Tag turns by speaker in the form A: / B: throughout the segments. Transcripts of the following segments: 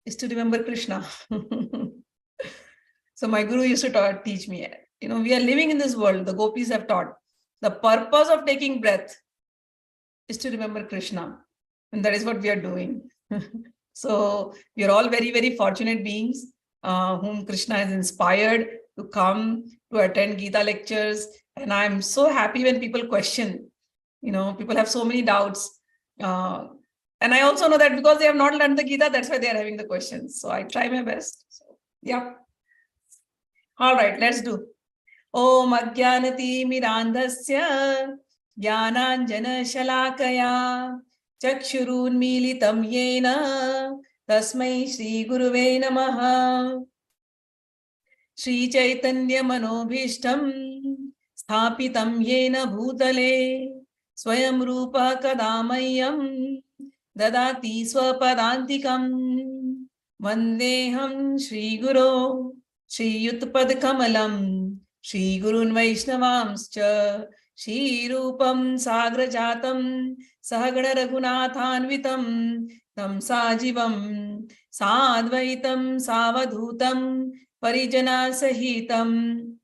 A: is to remember Krishna. So my guru used to teach me, we are living in this world, the gopis have taught, the purpose of taking breath is to remember Krishna. And that is what we are doing. So we are all very, very fortunate beings whom Krishna has inspired to come to attend Gita lectures. And I'm so happy when people question, people have so many doubts. And I also know that because they have not learned the Gita, that's why they are having the questions. So I try my best. So, yeah. All right, let's do. Om ajïäna-timirändhasya jïänäïjana-çaläkayä cakñur yena tasmai Shri Guruve namaha. Shri Chaitanya manobhishtam sthapitam yena bhutale swayam rupa kadamayam dadati swapadantikam vandeham Shri Guru Shri Yutpad Kamalam Shri Gurun Vaishnavamscha Shri Rupam Sagrajatam Sahagana Raghunathanvitam Tam Sajivam Sadvaitam Savadhutam Parijana Sahitam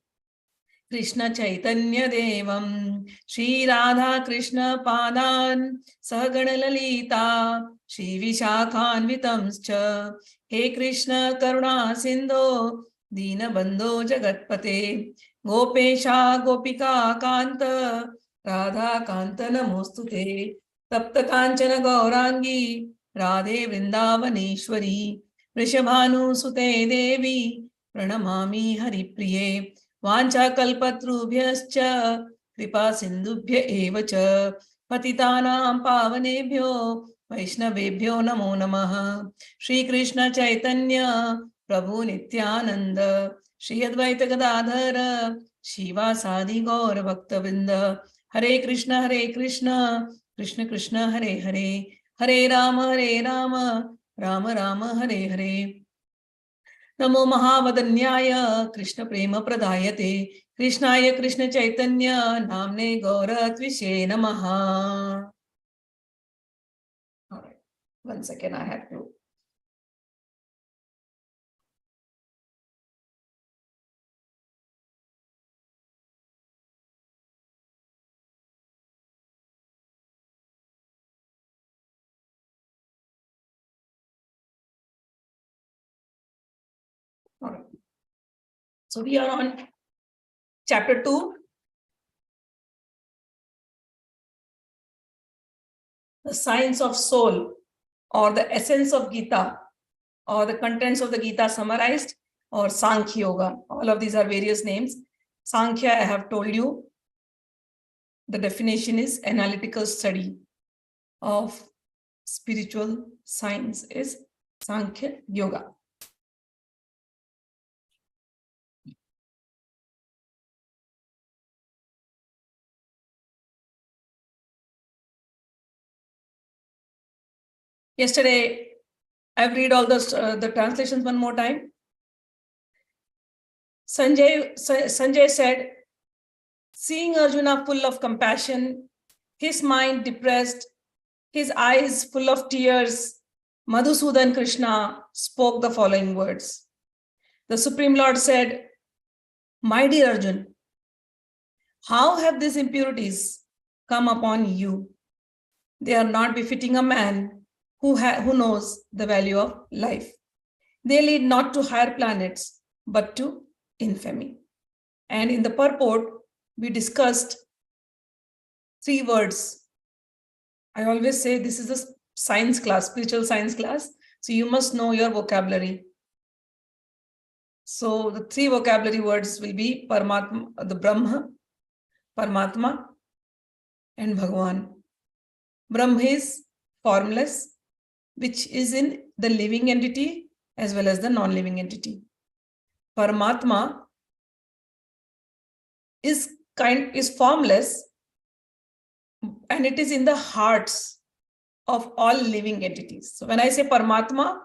A: Krishna Chaitanya Devam Shri Radha Krishna Padan Sahagana Lalita Shri Vishakhanvitamscha He Krishna Karuna Sindho Dina Bandho Jagatpate Gopesha Gopika Kanta Radha Kanta Namostute Tapta Kanchana Gaurangi Radhe Vrindavaneshwari Vrishabhanu Sute Devi Pranamami Haripriye Vancha Kalpatrubhyascha Kripa Sindubhya Evacha Patitanam Pavanebhyo Vaishnavebhyo Namo Namaha Shri Krishna Chaitanya Prabhu Nityananda Shri Advaita Gadadhara Shiva Sadi Gaur Bhaktavinda Hare Krishna Krishna Krishna Hare Hare Hare Rama Rama Rama Hare Hare Namo Mahavadanyaya Krishna Prema Pradayate Krishnaya Krishna Chaitanya Namne Gaura Tvishe Namaha. All right, 1 second, I have to. All right. So we are on chapter 2. The science of soul, or the essence of Gita, or the contents of the Gita summarized, or Sankhya Yoga. All of these are various names. Sankhya, I have told you, the definition is analytical study of spiritual science is Sankhya Yoga. Yesterday, I've read all the translations one more time. Sanjay said, seeing Arjuna full of compassion, his mind depressed, his eyes full of tears, Madhusudan Krishna spoke the following words. The Supreme Lord said, my dear Arjuna, how have these impurities come upon you? They are not befitting a man who knows the value of life. They lead not to higher planets, but to infamy. And in the purport, we discussed 3 words. I always say this is a science class, spiritual science class. So you must know your vocabulary. So the 3 vocabulary words will be Parmatma, the Brahma, Parmatma, and Bhagwan. Brahma is formless, which is in the living entity as well as the non-living entity. Parmatma is formless, and it is in the hearts of all living entities. So when I say Parmatma,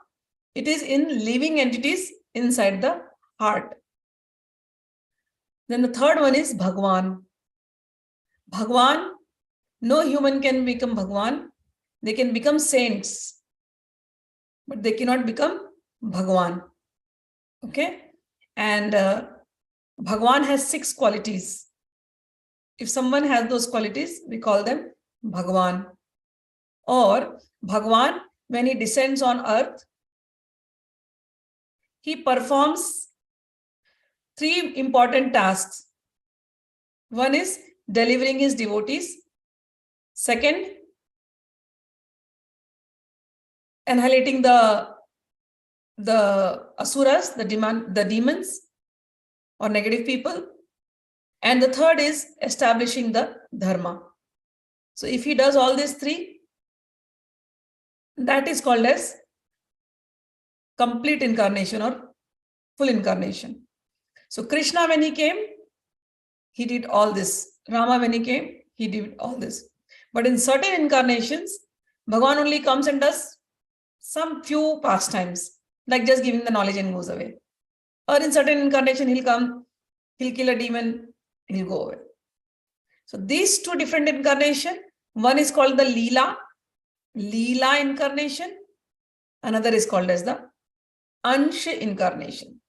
A: it is in living entities inside the heart. Then the third one is Bhagwan. Bhagwan, no human can become Bhagwan. They can become saints, but they cannot become Bhagwan. Okay? And Bhagwan has 6 qualities. If someone has those qualities, we call them Bhagwan. Or Bhagwan, when he descends on earth, he performs 3 important tasks. One is delivering his devotees. Second, annihilating the asuras, the demons or negative people. And the third is establishing the dharma. So if he does all these 3, that is called as complete incarnation or full incarnation. So Krishna, when he came, he did all this. Rama, when he came, he did all this. But in certain incarnations, Bhagwan only comes and does some few pastimes, like just giving the knowledge and goes away. Or in certain incarnation, he'll come, he'll kill a demon, he'll go away. So these 2 different incarnations, one is called the Leela incarnation. Another is called as the Ansh incarnation,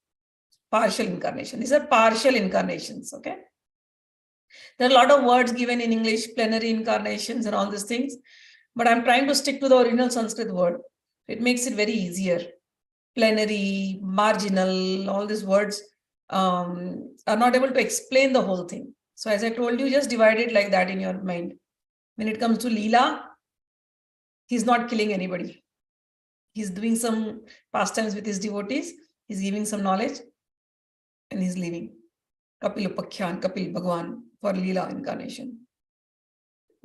A: partial incarnation. These are partial incarnations, okay? There are a lot of words given in English, plenary incarnations and all these things, but I'm trying to stick to the original Sanskrit word. It makes it very easier. Plenary, marginal, all these words are not able to explain the whole thing. So as I told you, just divide it like that in your mind. When it comes to Leela, he's not killing anybody. He's doing some pastimes with his devotees. He's giving some knowledge and he's leaving. Kapil Upakhyan, Kapil Bhagwan for Leela incarnation.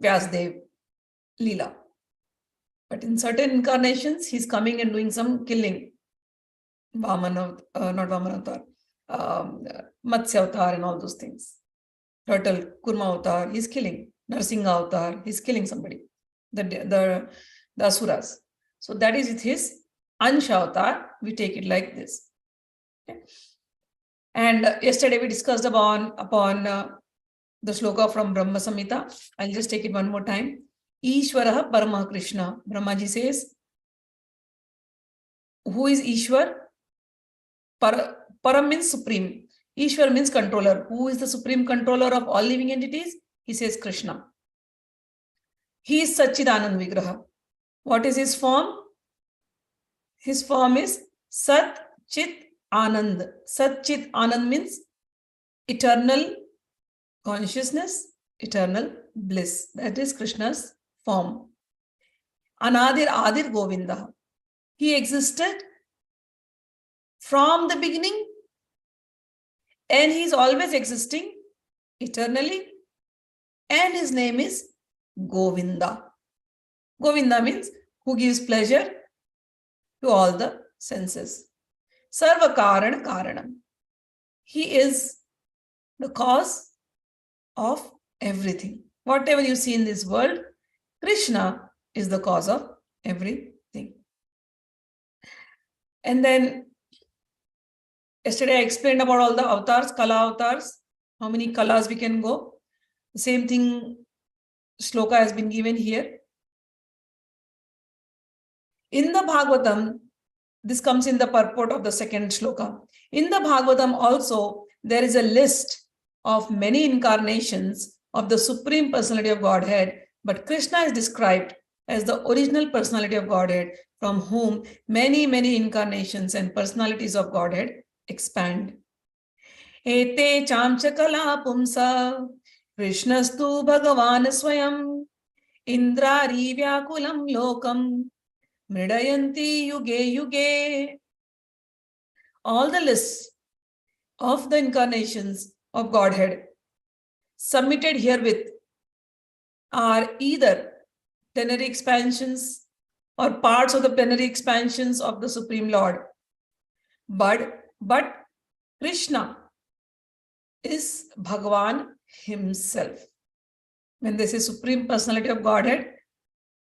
A: Vyasdev, Leela. But in certain incarnations, he's coming and doing some killing. Vamana, not Vamana avatar, Matsya avatar and all those things. Turtle, Kurma avatar, he's killing. Narsingha avatar, he's killing somebody. The asuras. So that is with his Ansha avatar. We take it like this. Okay. And yesterday we discussed upon the shloka from Brahma Samhita. I'll just take it one more time. Ishwaraha Parama Krishna. Brahmaji says, who is Ishwar? Param means supreme. Ishwar means controller. Who is the supreme controller of all living entities? He says Krishna. He is Satchidanand Vigraha. What is his form? His form is Sat Chit Anand. Sat Chit Anand means eternal consciousness, eternal bliss. That is Krishna's form. Anadir Adir Govinda. He existed from the beginning and he is always existing eternally, and his name is Govinda. Govinda means who gives pleasure to all the senses. Sarva Karana Karanam. He is the cause of everything. Whatever you see in this world, Krishna is the cause of everything. And then yesterday I explained about all the avatars, Kala avatars, how many Kalas we can go. The same thing, Shloka has been given here. In the Bhagavatam, this comes in the purport of the second Shloka. In the Bhagavatam also, there is a list of many incarnations of the Supreme Personality of Godhead, but Krishna is described as the original personality of Godhead, from whom many, many incarnations and personalities of Godhead expand. Ete chamchakala pumsa Krishnastu Bhagavan Swayam Indrari Vyakulam Lokam Mridayanti Yuge Yuge. All the lists of the incarnations of Godhead submitted herewith are either plenary expansions or parts of the plenary expansions of the Supreme Lord. But Krishna is Bhagavan himself. When they say Supreme Personality of Godhead,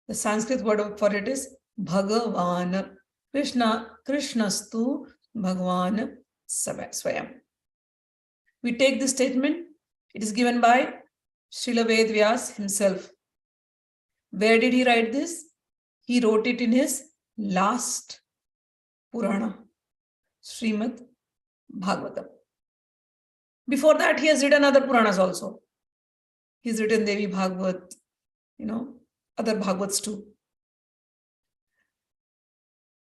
A: the Sanskrit word for it is Bhagavan. Krishnastu Bhagavan Swayam. We take this statement. It is given by Srila Vedvyas himself. Where did he write this? He wrote it in his last Purana. Srimad Bhagavatam. Before that, he has written other Puranas also. He's written Devi Bhagavat, other Bhagavats too.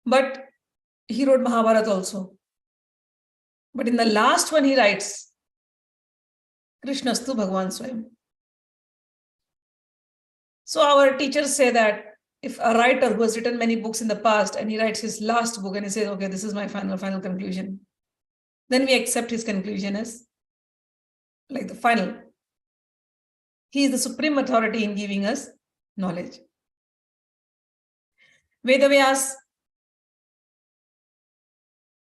A: But he wrote Mahabharata also. But in the last one, he writes, Krishnastu Bhagwan Swayam. So our teachers say that if a writer who has written many books in the past and he writes his last book and he says, okay, this is my final conclusion, then we accept his conclusion as like the final. He is the supreme authority in giving us knowledge. Vedavyas,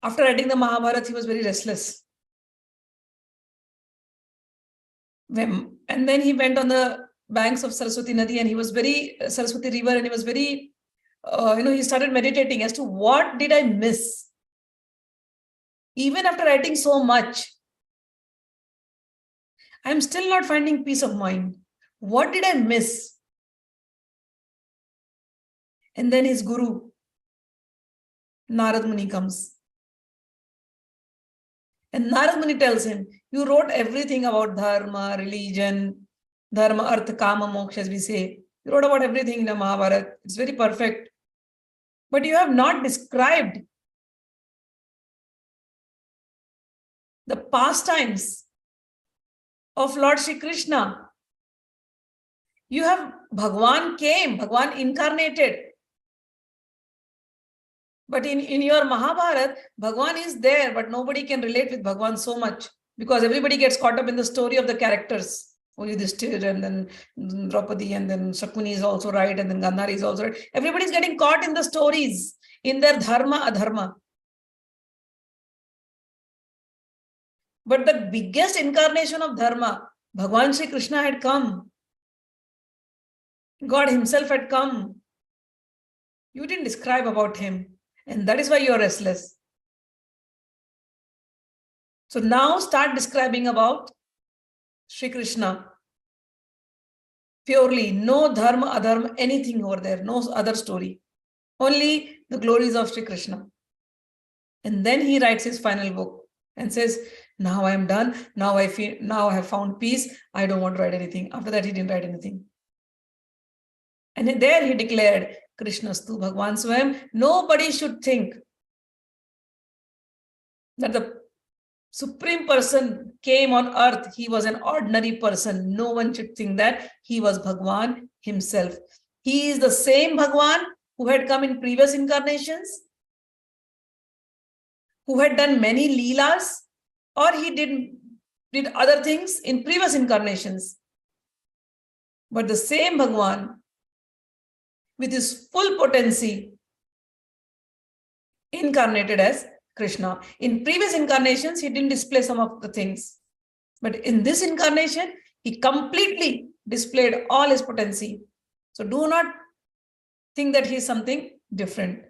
A: after writing the Mahabharata, he was very restless. And then he went on the banks of Saraswati Nadi and he was Saraswati River, and he was very, he started meditating as to what did I miss? Even after writing so much, I'm still not finding peace of mind. What did I miss? And then his guru, Narad Muni, comes. And Narad Muni tells him, you wrote everything about dharma, religion, dharma, artha, kama, moksha, as we say. You wrote about everything in the Mahabharata. It's very perfect. But you have not described the pastimes of Lord Shri Krishna. You have Bhagwan came, Bhagwan incarnated. But in your Mahabharata, Bhagwan is there, but nobody can relate with Bhagwan so much because everybody gets caught up in the story of the characters. Yudhishthira, and then Draupadi, and then Shakuni is also right, and then Gandhari is also right. Everybody's getting caught in the stories, in their dharma, adharma. But the biggest incarnation of dharma, Bhagwan Shri Krishna had come. God himself had come. You didn't describe about him. And that is why you are restless. So now start describing about Shri Krishna. Purely, no dharma, adharma, anything over there, no other story. Only the glories of Shri Krishna. And then he writes his final book and says, now I am done. Now I have found peace. I don't want to write anything. After that, he didn't write anything. And there he declared, Krishnastu Bhagwan Swayam. Nobody should think that the Supreme Person came on earth. He was an ordinary person. No one should think that. He was Bhagwan himself. He is the same Bhagwan who had come in previous incarnations, who had done many leelas, or he did other things in previous incarnations. But the same Bhagwan, with his full potency, incarnated as Krishna. In previous incarnations, he didn't display some of the things. But in this incarnation, he completely displayed all his potency. So do not think that he is something different.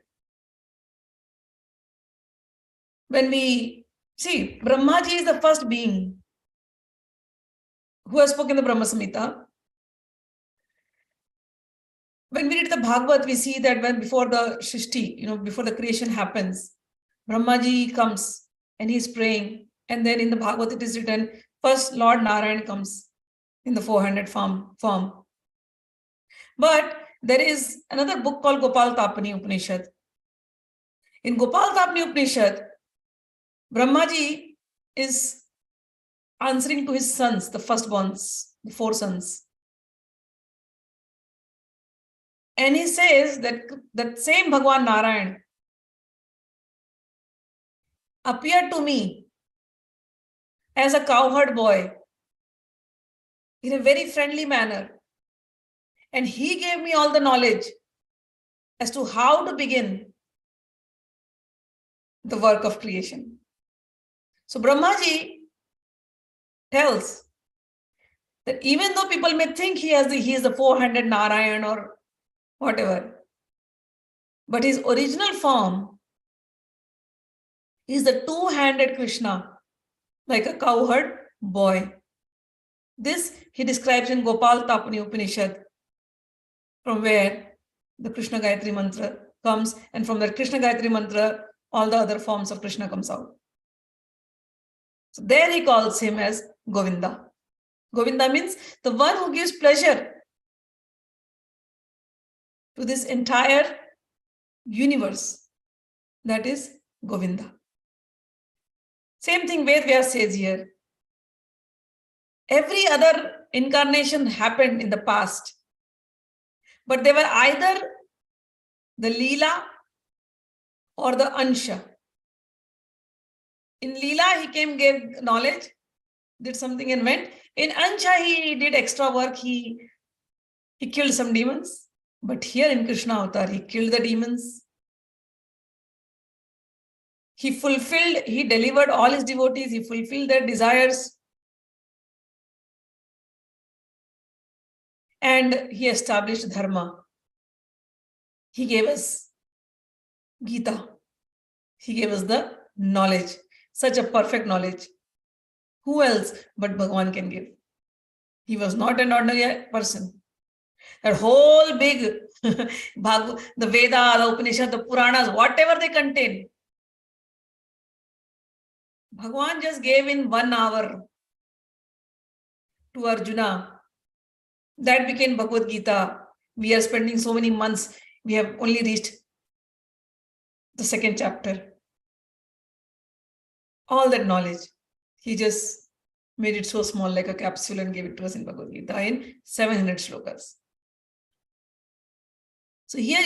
A: When we see, Brahmaji is the first being who has spoken the Brahma Samhita. When we read the Bhagavad, we see that before the Shrishti, before the creation happens, Brahmaji comes and he's praying. And then in the Bhagavad, it is written, first Lord Narayan comes in the 400 form. But there is another book called Gopal Tapani Upanishad. In Gopal Tapani Upanishad, Brahmaji is answering to his sons, the firstborns, the 4 sons. And he says that that same Bhagwan Narayan appeared to me as a cowherd boy in a very friendly manner. And he gave me all the knowledge as to how to begin the work of creation. So Brahmaji tells that even though people may think he is the 400 Narayan or whatever, but his original form is the 2-handed Krishna, like a cowherd boy. This he describes in Gopal Tapani Upanishad, from where the Krishna Gayatri Mantra comes, and from that Krishna Gayatri Mantra, all the other forms of Krishna comes out. So there he calls him as Govinda. Govinda means the one who gives pleasure to this entire universe. That is Govinda. Same thing Ved Vyas says here. Every other incarnation happened in the past, but they were either the Leela or the Ansha. In Leela, he came, gave knowledge, did something and went. In Ansha, he did extra work. He killed some demons. But here in Krishna Avatar, he killed the demons. He delivered all his devotees. He fulfilled their desires. And he established dharma. He gave us Gita. He gave us the knowledge. Such a perfect knowledge. Who else but Bhagwan can give? He was not an ordinary person. That whole big, the Veda, the Upanishad, the Puranas, whatever they contain, Bhagwan just gave in 1 hour to Arjuna. That became Bhagavad Gita. We are spending so many months. We have only reached the 2nd chapter. All that knowledge, he just made it so small like a capsule and gave it to us in Bhagavad Gita in 700 shlokas. So here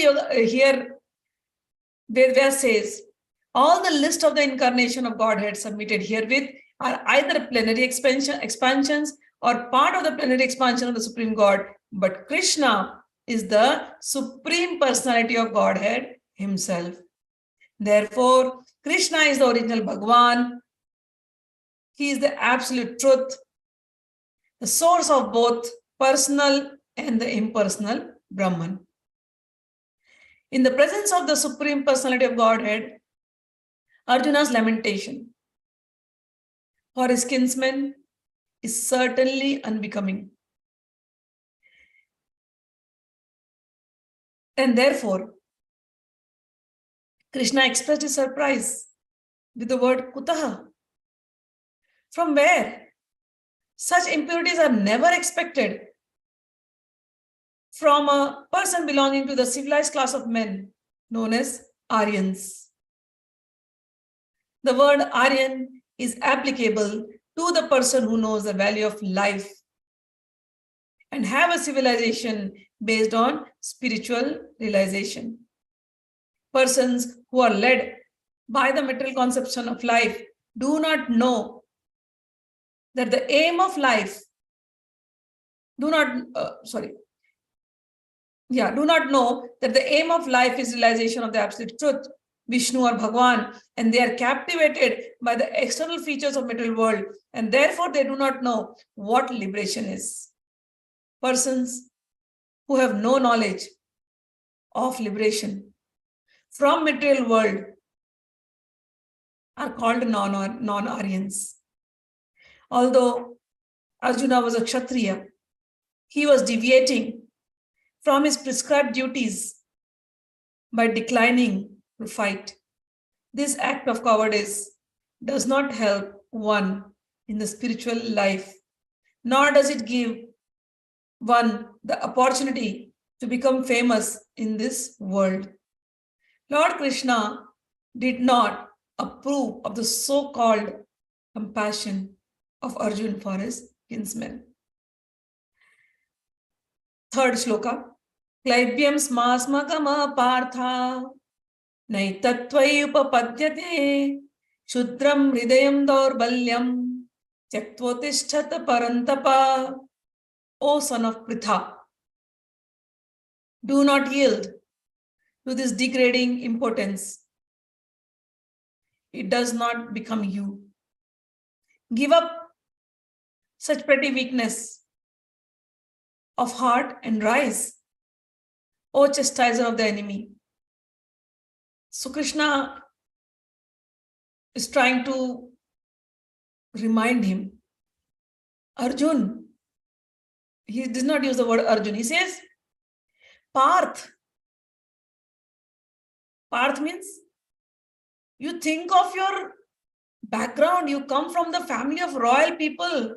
A: Ved Vyas says, all the list of the incarnation of Godhead submitted herewith are either plenary expansions or part of the plenary expansion of the Supreme God. But Krishna is the Supreme Personality of Godhead himself. Therefore, Krishna is the original Bhagwan. He is the absolute truth, the source of both personal and the impersonal Brahman. In the presence of the Supreme Personality of Godhead, Arjuna's lamentation for his kinsmen is certainly unbecoming. And therefore, Krishna expressed his surprise with the word Kutaha. From where? Such impurities are never expected from a person belonging to the civilized class of men known as Aryans. The word Aryan is applicable to the person who knows the value of life and have a civilization based on spiritual realization. Persons who are led by the material conception of life do not know that the aim of life, do not know that the aim of life is realization of the absolute truth, Vishnu or Bhagwan, and they are captivated by the external features of material world, and therefore they do not know what liberation is. Persons who have no knowledge of liberation from material world are called non-Aryans. Although Arjuna was a Kshatriya, he was deviating from his prescribed duties by declining to fight. This act of cowardice does not help one in the spiritual life, nor does it give one the opportunity to become famous in this world. Lord Krishna did not approve of the so-called compassion of Arjuna for his kinsmen. 3rd shloka. Klaibyam smasmakama partha naitattvai upapadyate shudram hridayam daurbalyam tyaktvotishthat parantapa. O son of Pritha, do not yield to this degrading impotence. It does not become you. Give up such petty weakness of heart and rise, O chastiser of the enemy. So Krishna is trying to remind him, Arjun. He does not use the word Arjun. He says, Parth. Parth means You think of your background. You come from the family of royal people,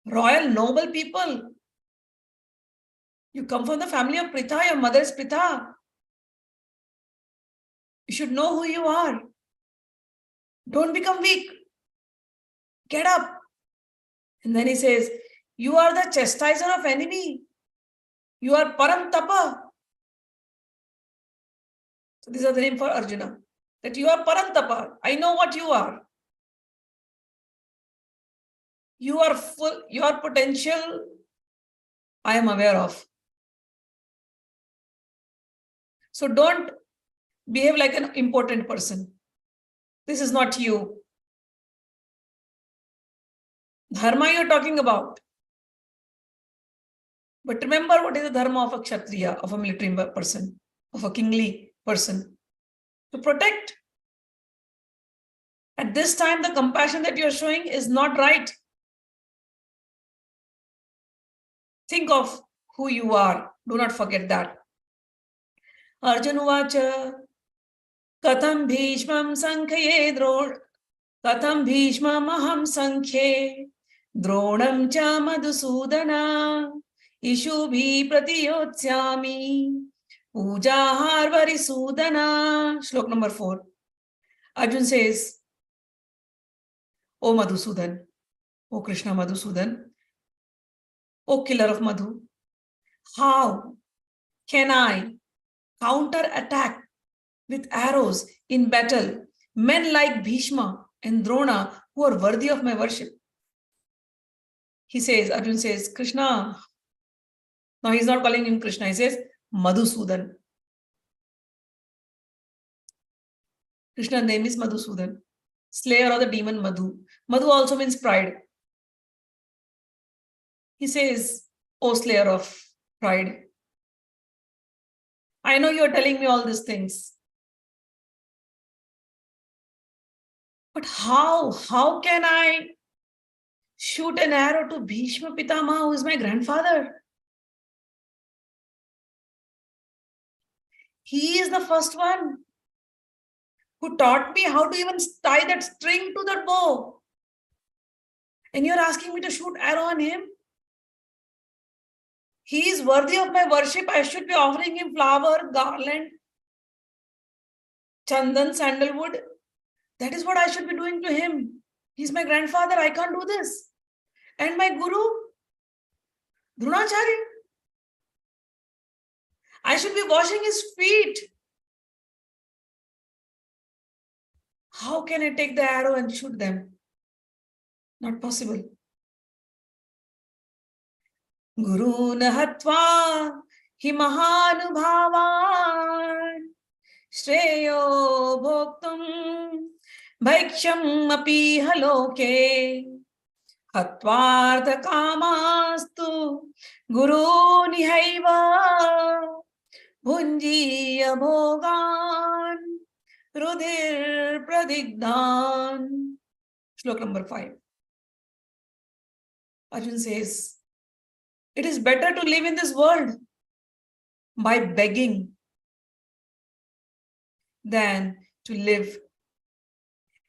A: royal noble people. You come from the family of Pritha. Your mother is Pritha. You should know who you are. Don't become weak. Get up. And then he says, you are the chastiser of enemy. You are Param Tapa. So these are the name for Arjuna. That you are Param Tapa. I know what you are. You are full, your potential I am aware of. So don't behave like an important person. This is not you. Dharma you're talking about. But remember what is the dharma of a kshatriya, of a military person, of a kingly person. To protect. At this time, the compassion that you're showing is not right. Think of who you are. Do not forget that. Arjuna vacha katham bhishmam sankhye dron katham bhishmam aham sankhye dronam cha madhusudana ishubhi pratiyotsyami pujahar varisudana. Shlok number 4. Arjuna says, O Madhusudan, O Krishna Madhusudan, O killer of Madhu, how can I counter-attack with arrows in battle men like Bhishma and Drona who are worthy of my worship? He says, Arjuna says, Krishna. Now he's not calling him Krishna, he says Madhusudan. Krishna's name is Madhusudan, slayer of the demon Madhu. Madhu also means pride. He says, O slayer of pride, I know you're telling me all these things. But how can I shoot an arrow to Bhishma Pitamaha, who is my grandfather? He is the first one who taught me how to even tie that string to that bow. And you're asking me to shoot arrow on him? He is worthy of my worship. I should be offering him flower, garland, chandan, sandalwood. That is what I should be doing to him. He's my grandfather. I can't do this. And my guru, Dronacharya, I should be washing his feet. How can I take the arrow and shoot them? Not possible. Guru nahatva hi mahanubhavan shreyo bhoktum bhaiksham api haloke hatvartha kamastu guru nihaiva bhunjiya bhogan rudir pradigdan. Shlok number 5. Arjuna says, it is better to live in this world by begging than to live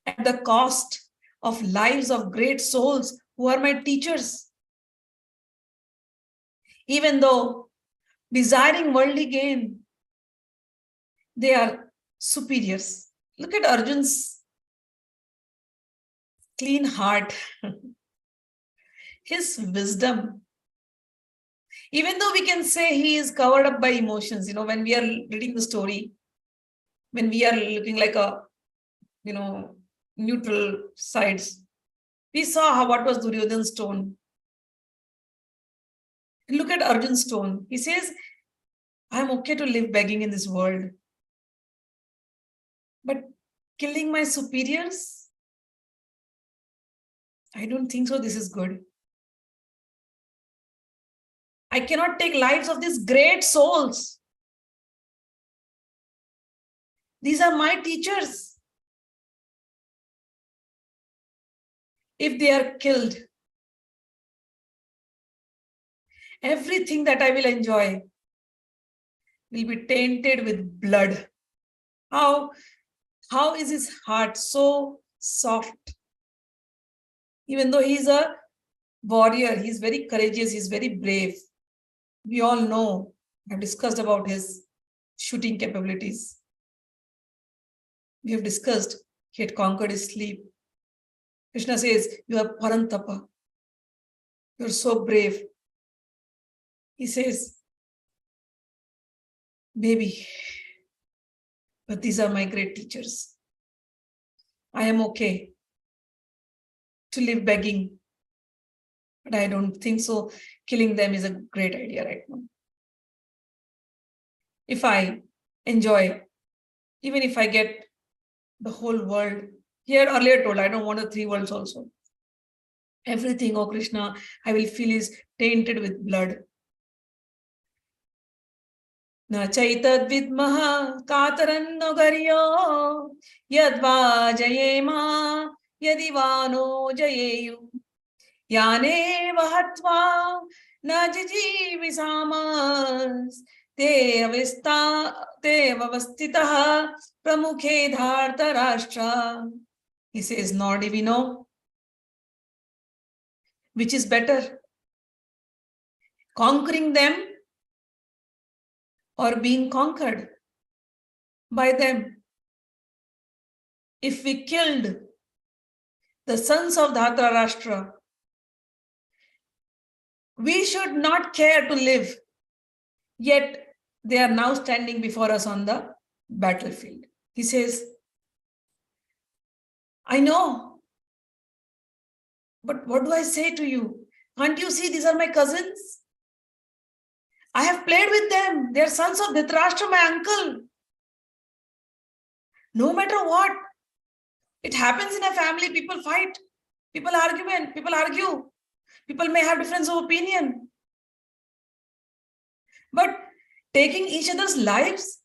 A: at the cost of lives of great souls who are my teachers. Even though desiring worldly gain, they are superiors. Look at Arjuna's clean heart, his wisdom. Even though we can say he is covered up by emotions, when we are reading the story, when we are looking like a, neutral sides, we saw what was Duryodhana's tone. And look at Arjuna's tone. He says, I'm okay to live begging in this world. But killing my superiors? I don't think so. This is good. I cannot take lives of these great souls. These are my teachers. If they are killed, everything that I will enjoy will be tainted with blood. How How is his heart so soft? Even though he's a warrior, he's very courageous, he's very brave. We all know, I've discussed about his shooting capabilities. We have discussed he had conquered his sleep. Krishna says, you are Parantapa. You're so brave. He says, maybe, but these are my great teachers. I am okay to live begging, but I don't think so. Killing them is a great idea right now. If I enjoy, even if I get the whole world, here earlier told, I don't want the three worlds also. Everything, oh Krishna, I will feel is tainted with blood. Na chaitad vidmaha kataranno garyo yadva jayema yadivano jayeyu yane vahatva na jijivisamas te avastitaha pramukhe dharta rashtra. He says, nor do we know which is better, conquering them or being conquered by them. If we killed the sons of Dhritarashtra, we should not care to live, yet they are now standing before us on the battlefield. He says, I know, but what do I say to you? Can't you see these are my cousins? I have played with them. They are sons of Dhritarashtra, my uncle. No matter what, it happens in a family. People fight, people argue. People may have difference of opinion. But taking each other's lives,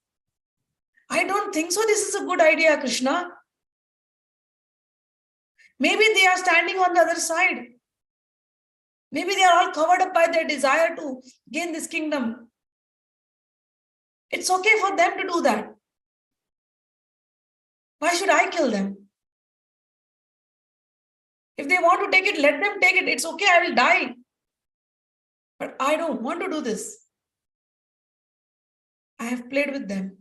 A: I don't think so. This is a good idea, Krishna. Maybe they are standing on the other side. Maybe they are all covered up by their desire to gain this kingdom. It's okay for them to do that. Why should I kill them? If they want to take it, let them take it. It's okay, I will die. But I don't want to do this. I have played with them.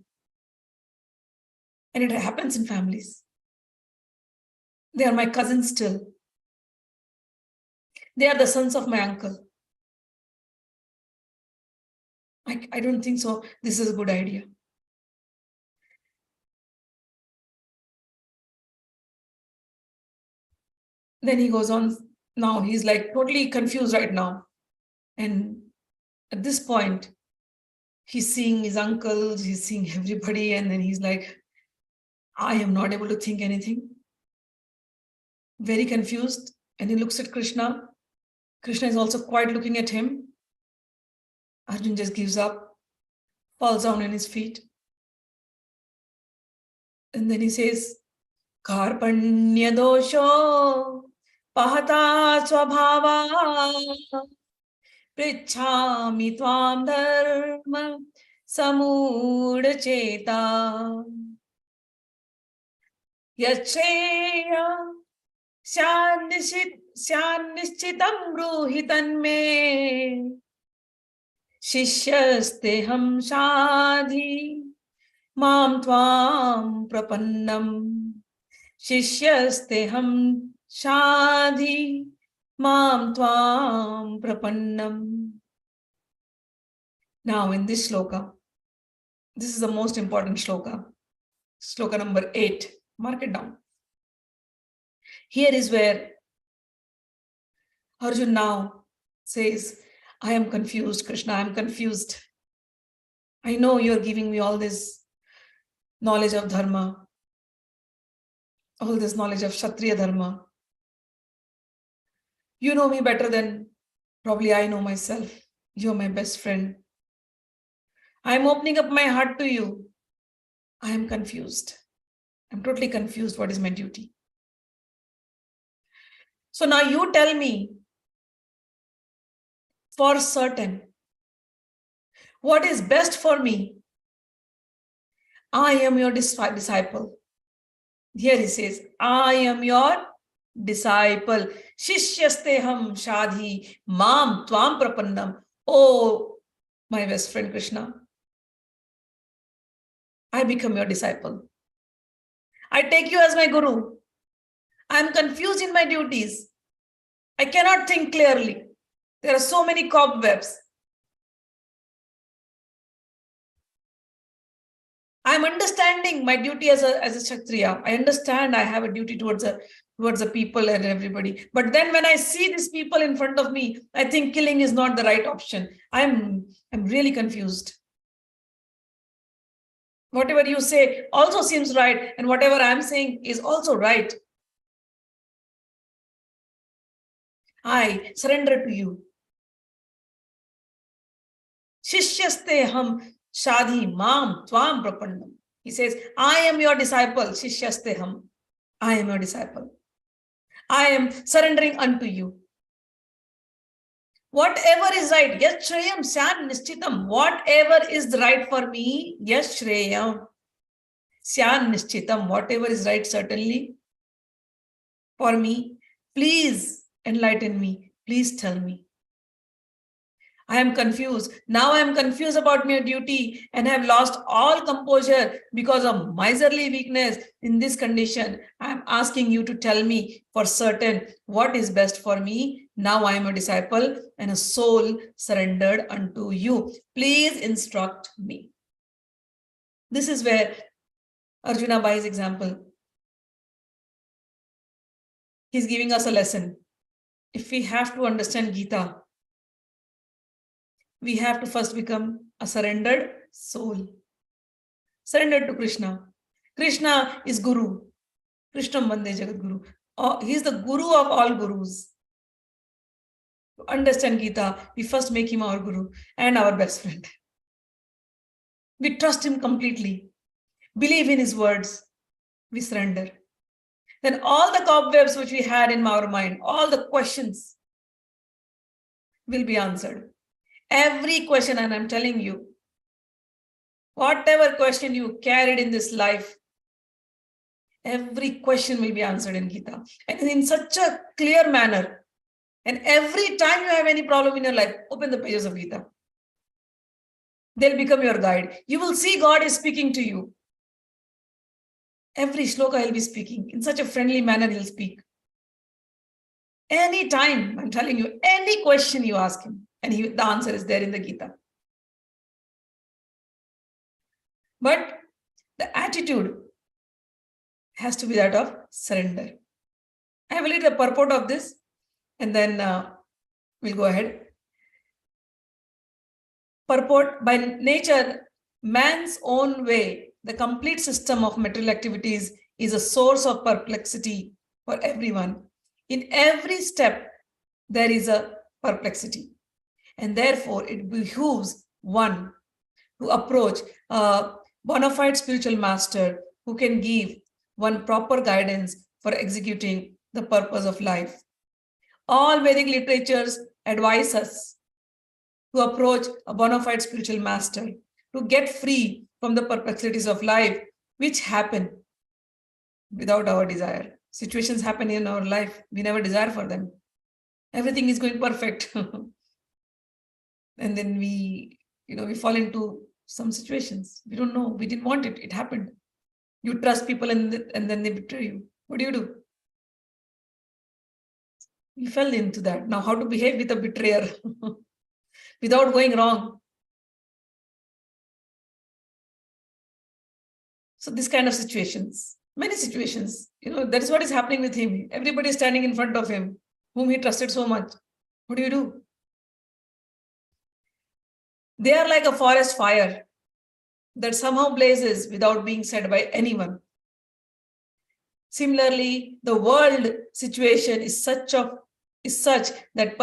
A: And it happens in families. They are my cousins still. They are the sons of my uncle. I don't think so. This is a good idea. Then he goes on. Now he's like totally confused right now. And at this point, he's seeing his uncles, he's seeing everybody, and then he's like, I am not able to think anything. Very confused. And he looks at Krishna. Krishna is also quite looking at him. Arjuna just gives up, falls down on his feet. And then he says, Karpanya dosho pahata swabhava prichhami tvam dharma samudha cheta yacheya syannischitam bruhitan me shishyaste ham shadhi mam tvam prapannam shishyaste ham shadhi mam tvam prapannam. Now in this shloka, this is the most important shloka. Shloka number 8. Mark it down. Here is where Arjuna now says, I am confused, Krishna, I am confused. I know you are giving me all this knowledge of dharma, all this knowledge of Kshatriya dharma. You know me better than probably I know myself. You're my best friend. I'm opening up my heart to you. I am confused. I'm totally confused. What is my duty? So now you tell me for certain what is best for me. I am your disciple. Here he says, I am your disciple. Shishyasteham shadhi mam tvam prapannam. Oh, my best friend Krishna, I become your disciple. I take you as my guru. I am confused in my duties. I cannot think clearly. There are so many cobwebs. I am understanding my duty as a Kshatriya. I understand I have a duty towards the people and everybody. But then when I see these people in front of me, I think killing is not the right option. I'm really confused. Whatever you say also seems right, and whatever I'm saying is also right. I surrender to you. Shishyasteham shadhi mam tvam prapannam. He says, I am your disciple. Shishyasteham. I am your disciple. I am surrendering unto you. Whatever is right, yes, Shreyam, Syan Nishchitam. Whatever is right for me, yes, Shreyam, Syan Nishchitam. Whatever is right, certainly for me. Please enlighten me. Please tell me. I am confused. Now I am confused about my duty and have lost all composure because of miserly weakness. In this condition, I am asking you to tell me for certain what is best for me. Now I am a disciple and a soul surrendered unto you. Please instruct me. This is where Arjuna, by his example, he's giving us a lesson. If we have to understand Gita, we have to first become a surrendered soul. Surrendered to Krishna. Krishna is Guru. Krishna Vande Jagat Guru. He is the Guru of all Gurus. To understand Gita, we first make him our Guru and our best friend. We trust him completely. Believe in his words. We surrender. Then all the cobwebs which we had in our mind, all the questions will be answered. Every question, and I'm telling you, whatever question you carried in this life, every question will be answered in Gita. And in such a clear manner. And every time you have any problem in your life, open the pages of Gita. They'll become your guide. You will see God is speaking to you. Every shloka he'll be speaking. In such a friendly manner he'll speak. Anytime, I'm telling you, any question you ask him, and the answer is there in the Gita. But the attitude has to be that of surrender. I will read the purport of this and then we'll go ahead. Purport: by nature, man's own way, the complete system of material activities is a source of perplexity for everyone. In every step, there is a perplexity. And therefore, it behooves one to approach a bona fide spiritual master who can give one proper guidance for executing the purpose of life. All Vedic literatures advise us to approach a bona fide spiritual master to get free from the perplexities of life, which happen without our desire. Situations happen in our life. We never desire for them. Everything is going perfect. And then we fall into some situations. We don't know. We didn't want it. It happened. You trust people and then they betray you. What do? We fell into that. Now, how to behave with a betrayer without going wrong? So this kind of situations, many situations, that is what is happening with him. Everybody is standing in front of him, whom he trusted so much. What do? They are like a forest fire that somehow blazes without being said by anyone. Similarly, the world situation is such that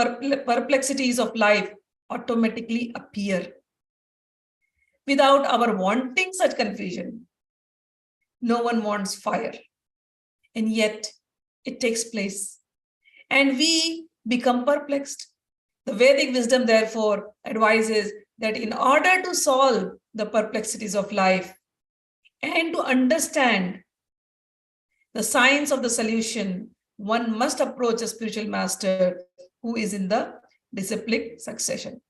A: perplexities of life automatically appear without our wanting such confusion. No one wants fire, and yet it takes place, and we become perplexed. The Vedic wisdom, therefore, advises that in order to solve the perplexities of life and to understand the science of the solution, one must approach a spiritual master who is in the disciplic succession.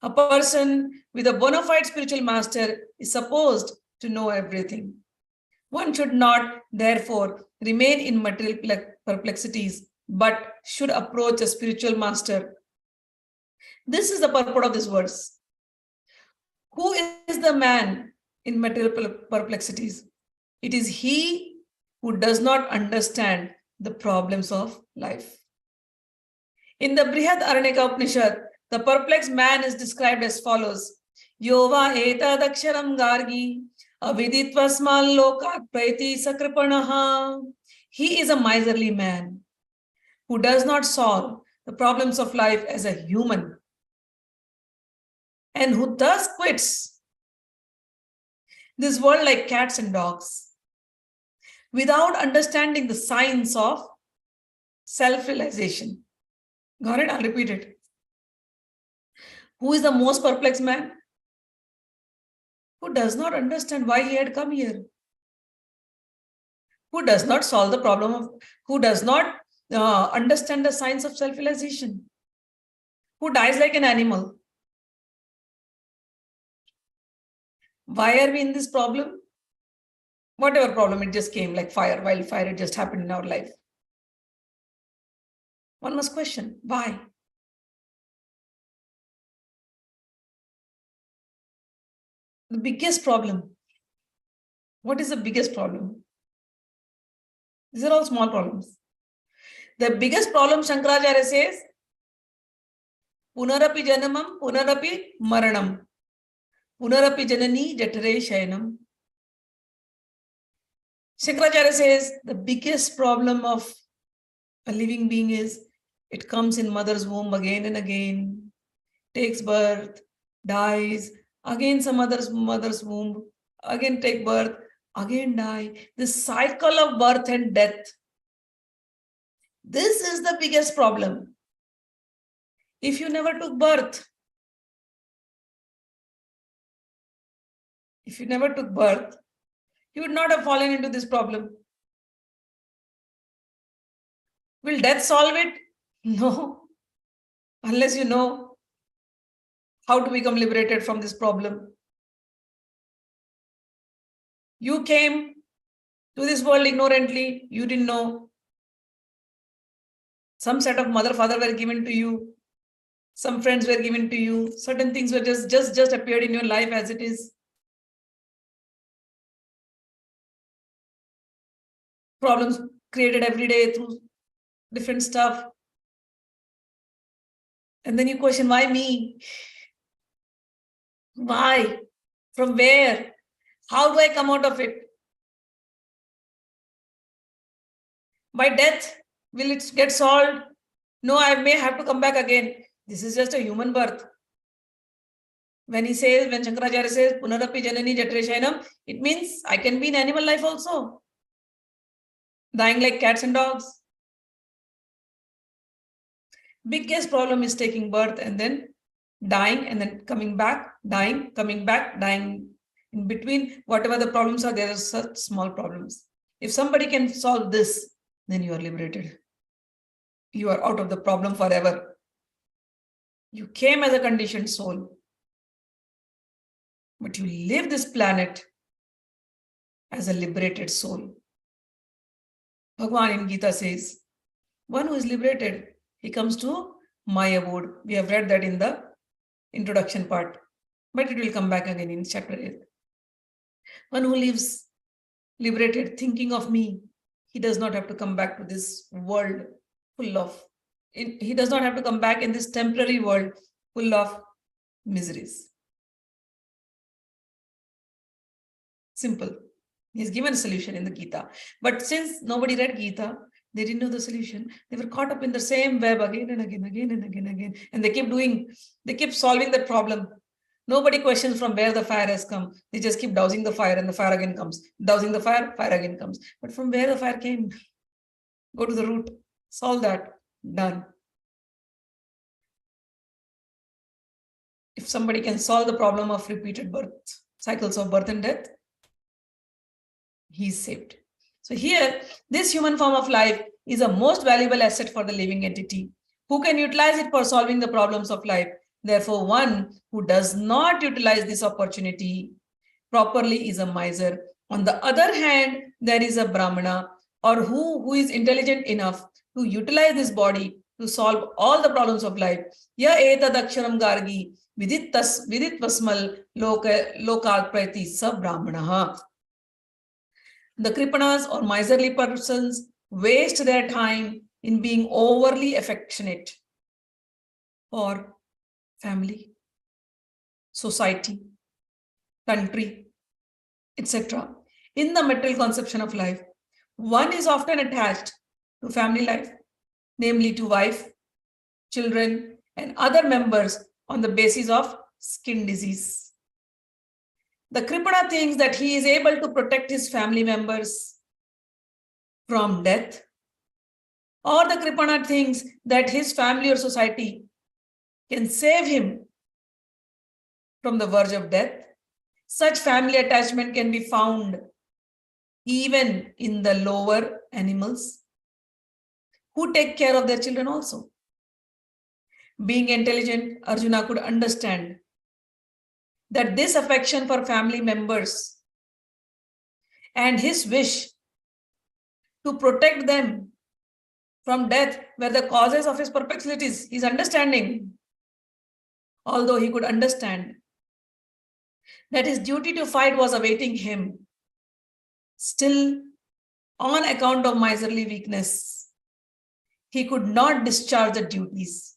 A: A person with a bona fide spiritual master is supposed to know everything. One should not, therefore, remain in material perplexities, but should approach a spiritual master. This is the purport of this verse. Who is the man in material perplexities? It is he who does not understand the problems of life. In the Brihadaranyaka Upanishad, the perplexed man is described as follows. Yova etadaksharam gargi aviditvasmal lokat praiti sakripanaha. He is a miserly man who does not solve the problems of life as a human and who thus quits this world like cats and dogs without understanding the science of self-realization. Got it? I'll repeat it. Who is the most perplexed man? Who does not understand why he had come here. Who does not solve the problem of, who does not understand the science of self-realization. Who dies like an animal. Why are we in this problem? Whatever problem, it just came like fire, wildfire, it just happened in our life. One must question, why? The biggest problem. What is the biggest problem? These are all small problems. The biggest problem, Shankaracharya says, Punarapi janamam, punarapi maranam. Punarapi janani jatare shayanam. Shankaracharya says, the biggest problem of a living being is it comes in mother's womb again and again, takes birth, dies, again some mother's womb, again take birth, again die. This cycle of birth and death. This is the biggest problem. If you never took birth, you would not have fallen into this problem. Will death solve it? No. Unless you know how to become liberated from this problem. You came to this world ignorantly. You didn't know. Some set of mother, father were given to you. Some friends were given to you. Certain things were just appeared in your life as it is. Problems created every day through different stuff. And then you question, why me? Why? From where? How do I come out of it? By death, will it get solved? No, I may have to come back again. This is just a human birth. When Shankaracharya says, Punarapi janani jatare shayanam, it means I can be in animal life also. Dying like cats and dogs. Biggest problem is taking birth and then dying and then coming back, dying, coming back, dying. In between, whatever the problems are, there are such small problems. If somebody can solve this, then you are liberated. You are out of the problem forever. You came as a conditioned soul, but you leave this planet as a liberated soul. Bhagwan in Gita says, one who is liberated, he comes to my abode. We have read that in the introduction part, but it will come back again in chapter 8. One who lives liberated, thinking of me, he does not have to come back to this world full of, he does not have to come back in this temporary world full of miseries. Simple. He's given a solution in the Gita. But since nobody read Gita, they didn't know the solution. They were caught up in the same web again and again, and they keep solving that problem. Nobody questions from where the fire has come. They just keep dousing the fire and the fire again comes. Dousing the fire again comes. But from where the fire came? Go to the root. Solve that. Done. If somebody can solve the problem of repeated birth, cycles of birth and death, he's saved. So here, this human form of life is a most valuable asset for the living entity who can utilize it for solving the problems of life. Therefore, one who does not utilize this opportunity properly is a miser. On the other hand, there is a Brahmana or who is intelligent enough to utilize this body to solve all the problems of life. Ya etadaksharam gargi vidit lokat prati sa brahmanaha. The kripanas or miserly persons waste their time in being overly affectionate for family, society, country, etc. In the material conception of life, one is often attached to family life, namely to wife, children, and other members on the basis of skin disease. The Kripana thinks that he is able to protect his family members from death, or the Kripana thinks that his family or society can save him from the verge of death. Such family attachment can be found even in the lower animals who take care of their children also. Being intelligent, Arjuna could understand that this affection for family members and his wish to protect them from death were the causes of his perplexities, his understanding. Although he could understand that his duty to fight was awaiting him, still, on account of miserly weakness, he could not discharge the duties.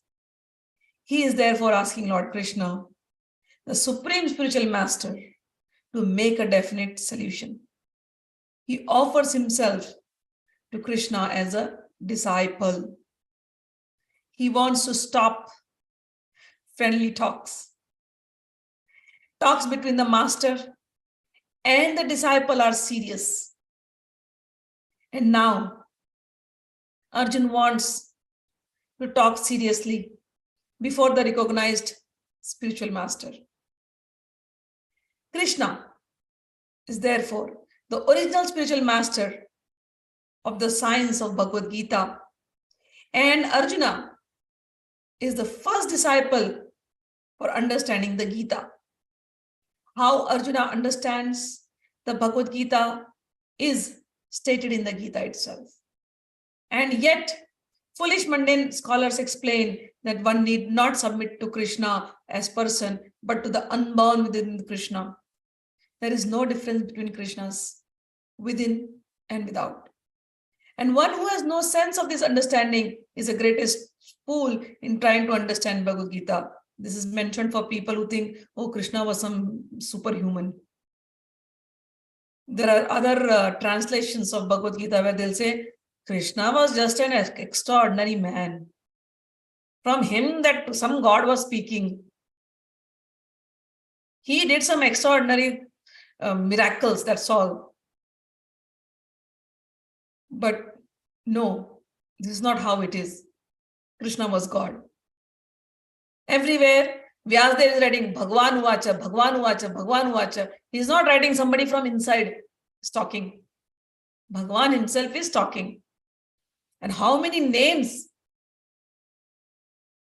A: He is therefore asking Lord Krishna, the Supreme Spiritual Master, to make a definite solution. He offers himself to Krishna as a disciple. He wants to stop friendly talks. Talks between the master and the disciple are serious. And now, Arjuna wants to talk seriously before the recognized spiritual master. Krishna is therefore the original spiritual master of the science of Bhagavad Gita, and Arjuna is the first disciple for understanding the Gita. How Arjuna understands the Bhagavad Gita is stated in the Gita itself. And yet, foolish mundane scholars explain that one need not submit to Krishna as person, but to the unborn within Krishna. There is no difference between Krishnas within and without. And one who has no sense of this understanding is the greatest fool in trying to understand Bhagavad Gita. This is mentioned for people who think, oh, Krishna was some superhuman. There are other translations of Bhagavad Gita where they'll say, Krishna was just an extraordinary man. From him that some God was speaking. He did some extraordinary miracles, that's all. But no, this is not how it is. Krishna was God. Everywhere, Vyasdev is writing Bhagwan Uvacha, Bhagwan Uvacha, Bhagwan Uvacha. He is not writing somebody from inside is talking. Bhagwan himself is talking. And how many names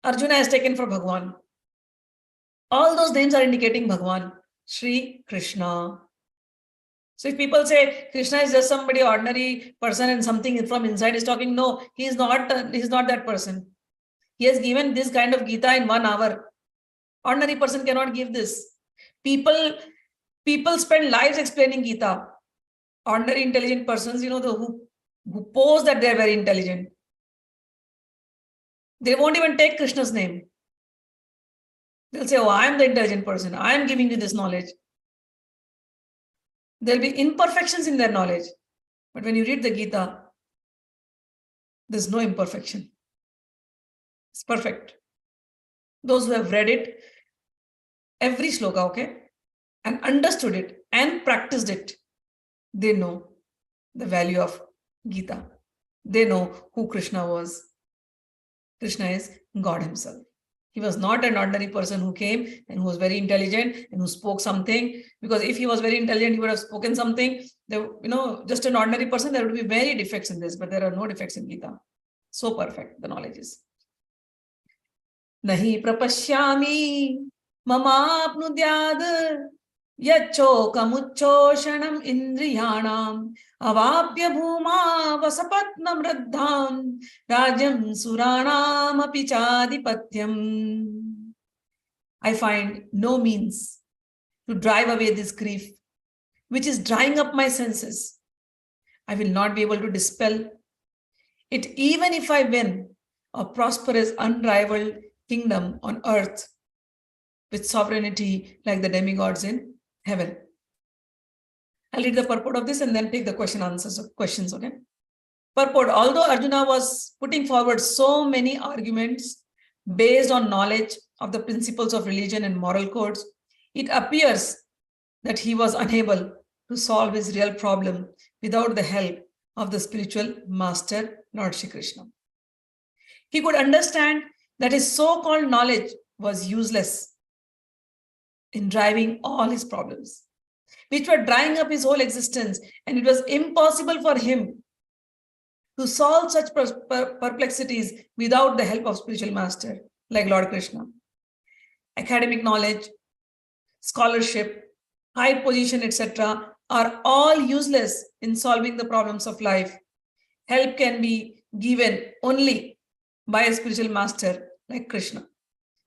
A: Arjuna has taken for Bhagwan? All those names are indicating Bhagwan, Sri Krishna. So if people say Krishna is just somebody ordinary person and something from inside is talking, no, he is not that person. He has given this kind of Gita in 1 hour. Ordinary person cannot give this. People spend lives explaining Gita. Ordinary intelligent persons, who pose that they are very intelligent. They won't even take Krishna's name. They'll say, oh, I am the intelligent person. I am giving you this knowledge. There'll be imperfections in their knowledge. But when you read the Gita, there's no imperfection. It's perfect. Those who have read it, every shloka, okay, and understood it and practiced it, they know the value of Gita. They know who Krishna was. Krishna is God himself. He was not an ordinary person who came and who was very intelligent and who spoke something. Because if he was very intelligent, he would have spoken something Just an ordinary person, there would be many defects in this, but there are no defects in Gita. So perfect, the knowledge is. Nahi prapashyami mamapnudyad yachokamuchoshanam indriyanam avapya bhuma vasapatnam raddham rajam suranam apichadipatyam. I find no means to drive away this grief, which is drying up my senses. I will not be able to dispel it, even if I win a prosperous, unrivaled kingdom on earth with sovereignty like the demigods in heaven. I'll read the purport of this and then take the questions, okay? Purport: although Arjuna was putting forward so many arguments based on knowledge of the principles of religion and moral codes, it appears that he was unable to solve his real problem without the help of the spiritual master, Lord Shri Krishna. He could understand that his so-called knowledge was useless in driving all his problems, which were drying up his whole existence, and it was impossible for him to solve such perplexities without the help of spiritual master like Lord Krishna. Academic knowledge, scholarship, high position, etc. are all useless in solving the problems of life. Help can be given only by a spiritual master like Krishna.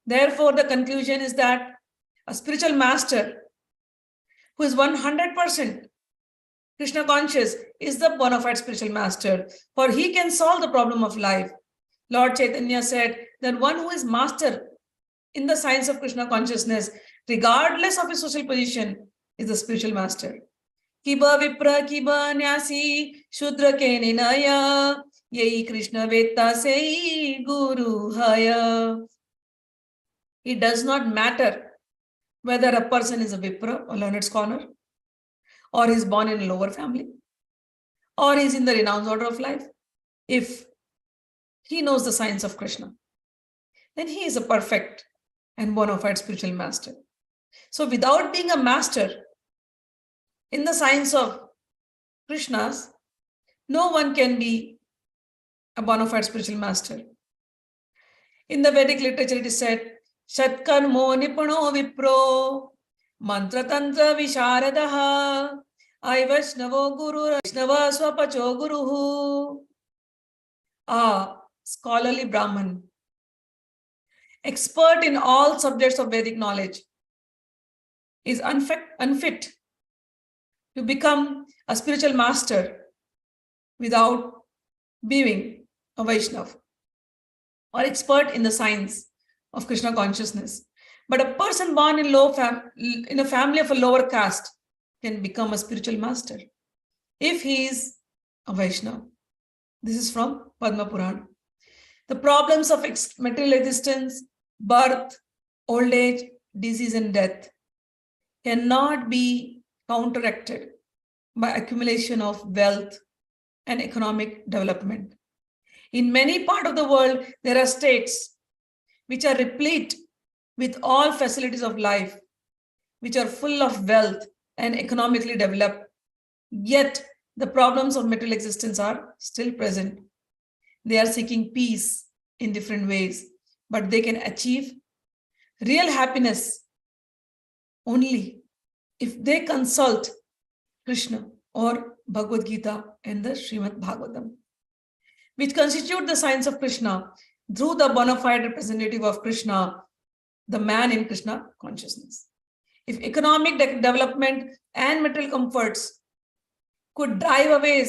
A: Therefore, the conclusion is that a spiritual master who is 100% Krishna conscious is the bona fide spiritual master, for he can solve the problem of life. Lord Chaitanya said that one who is master in the science of Krishna consciousness, regardless of his social position, is the spiritual master. Kiba vipra kiba nyasi shudra ke ninaya yei Krishna veta sei guru haya. It does not matter whether a person is a vipra, a learned scholar, or is born in a lower family, or is in the renounced order of life. If he knows the science of Krishna, then he is a perfect and bona fide spiritual master. So without being a master in the science of Krishna's, no one can be a bona fide spiritual master. In the Vedic literature, it is said, Shatkarmo nipano vipro mantra tantra visharadaha Vaishnavo guru Vaishnava swapacho guruhu. A scholarly Brahman, expert in all subjects of Vedic knowledge, is unfit to become a spiritual master without being a Vaishnava or expert in the science of Krishna consciousness. But a person born in a family of a lower caste can become a spiritual master if he is a Vaishnava. This is from Padma Purana. The problems of material existence, birth, old age, disease, and death cannot be counteracted by accumulation of wealth and economic development. In many parts of the world, there are states which are replete with all facilities of life, which are full of wealth and economically developed, yet the problems of material existence are still present. They are seeking peace in different ways, but they can achieve real happiness only if they consult Krishna or Bhagavad Gita and the Srimad Bhagavatam, which constitute the science of Krishna through the bona fide representative of Krishna, the man in Krishna consciousness. If economic development and material comforts could drive away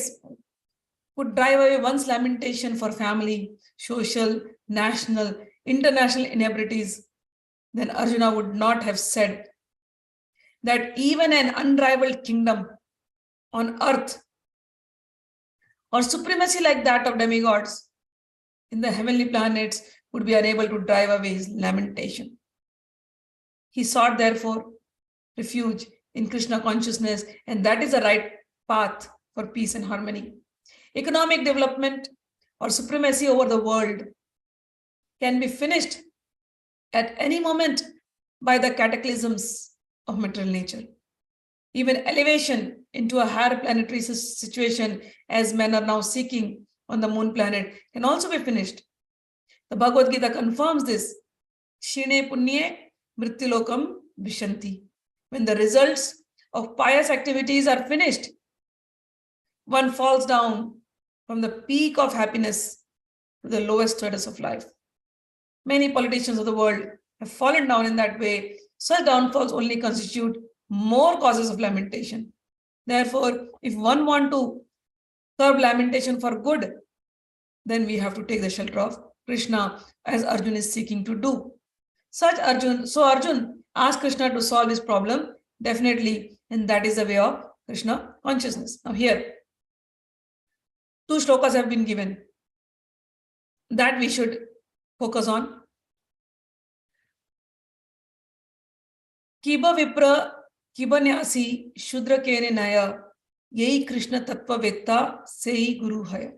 A: one's lamentation for family, social, national, international inabilities, then Arjuna would not have said that even an unrivaled kingdom on earth or supremacy like that of demigods in the heavenly planets would be unable to drive away his lamentation. He sought, therefore, refuge in Krishna consciousness, and that is the right path for peace and harmony. Economic development or supremacy over the world can be finished at any moment by the cataclysms of material nature. Even elevation into a higher planetary situation, as men are now seeking on the moon planet, can also be finished. The Bhagavad Gita confirms this. Shine punye mrityulokam vishanti. When the results of pious activities are finished, one falls down from the peak of happiness to the lowest status of life. Many politicians of the world have fallen down in that way. Such downfalls only constitute more causes of lamentation. Therefore, if one wants to curb lamentation for good, then we have to take the shelter of Krishna, as Arjuna is seeking to do. So Arjuna asked Krishna to solve his problem, definitely, and that is the way of Krishna consciousness. Now here, 2 shlokas have been given that we should focus on. Kiba vipra kiba nyasi shudra kene naya yehi Krishna tattva vetta sehi guru haya.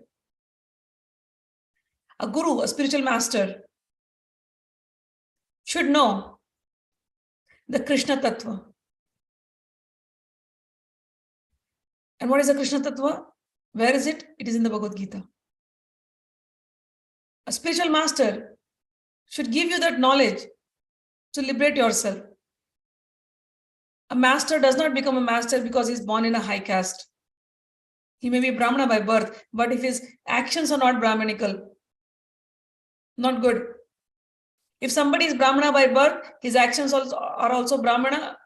A: A guru, a spiritual master, should know the Krishna tattva. And what is the Krishna tattva? Where is it? It is in the Bhagavad Gita. A spiritual master should give you that knowledge to liberate yourself. A master does not become a master because he is born in a high caste. He may be Brahmana by birth, but if his actions are not Brahmanical, not good. If somebody is Brahmana by birth, his actions are also Brahmana,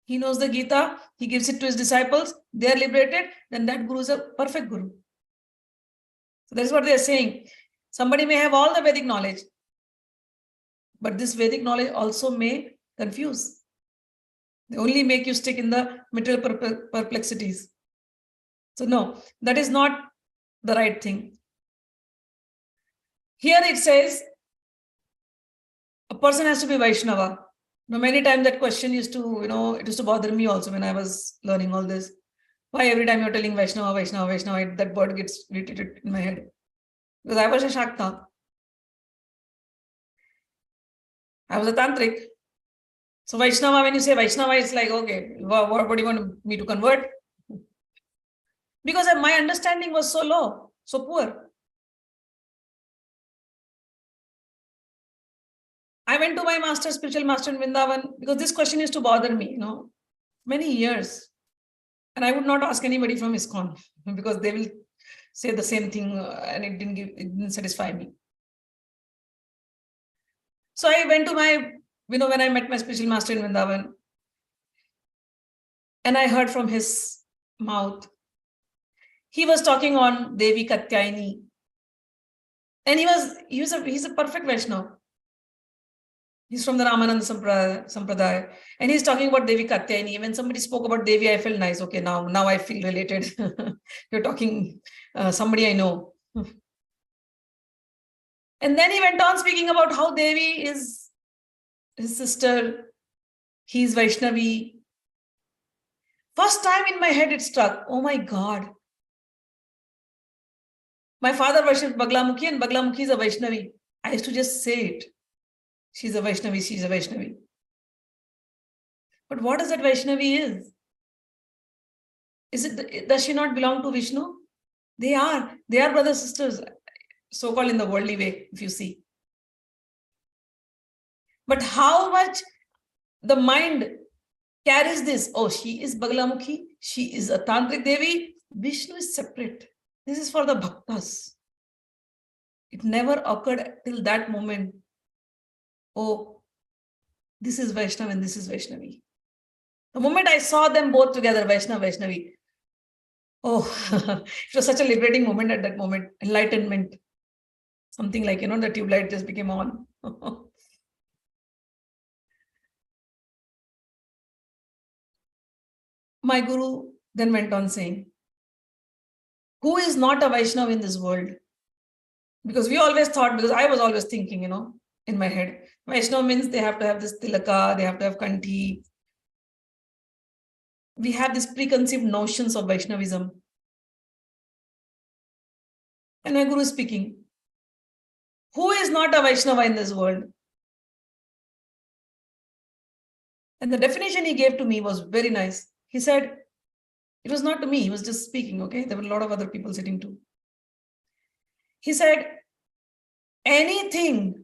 A: he knows the Gita, he gives it to his disciples, they are liberated, then that guru is a perfect guru. So that is what they are saying. Somebody may have all the Vedic knowledge, but this Vedic knowledge also may confuse. They only make you stick in the material perplexities. So no, that is not the right thing. Here it says, a person has to be Vaishnava. Now, many times that question used to, it used to bother me also when I was learning all this. Why every time you're telling Vaishnava, Vaishnava, Vaishnava, that word gets repeated in my head. Because I was a Shakta. I was a Tantric. So Vaishnava, when you say Vaishnava, it's like, okay, what do you want me to convert? Because my understanding was so low, so poor. I went to my master, spiritual master in Vrindavan, because this question used to bother me, many years. And I would not ask anybody from ISKCON because they will say the same thing and it didn't satisfy me. So I went to my, when I met my spiritual master in Vrindavan, and I heard from his mouth, he was talking on Devi Katyayani. And he's a perfect Vaishnava. He's from the Ramananda Sampradaya. And he's talking about Devi Katyayani. When somebody spoke about Devi, I felt nice. Okay, now I feel related. You're talking somebody I know. And then he went on speaking about how Devi is his sister. He's Vaishnavi. First time in my head it struck. Oh my God. My father worshipped Baglamukhi and Baglamukhi is a Vaishnavi. I used to just say it. She's a Vaishnavi, she's a Vaishnavi. But what is that Vaishnavi is? Does she not belong to Vishnu? They are brothers, sisters, so-called in the worldly way, if you see. But how much the mind carries this? Oh, she is Baglamukhi, she is a Tantric Devi, Vishnu is separate. This is for the bhaktas. It never occurred till that moment. Oh, this is Vaishnava and this is Vaishnavi. The moment I saw them both together, Vaishnava, Vaishnavi, it was such a liberating moment at that moment. Enlightenment. Something like, the tube light just became on. My guru then went on saying, who is not a Vaishnava in this world? Because we always thought, because I was always thinking, in my head, Vaishnava means they have to have this tilaka, they have to have kanti. We have these preconceived notions of Vaishnavism. And my guru is speaking. Who is not a Vaishnava in this world? And the definition he gave to me was very nice. He said, It was not to me, he was just speaking, okay? There were a lot of other people sitting too. He said, anything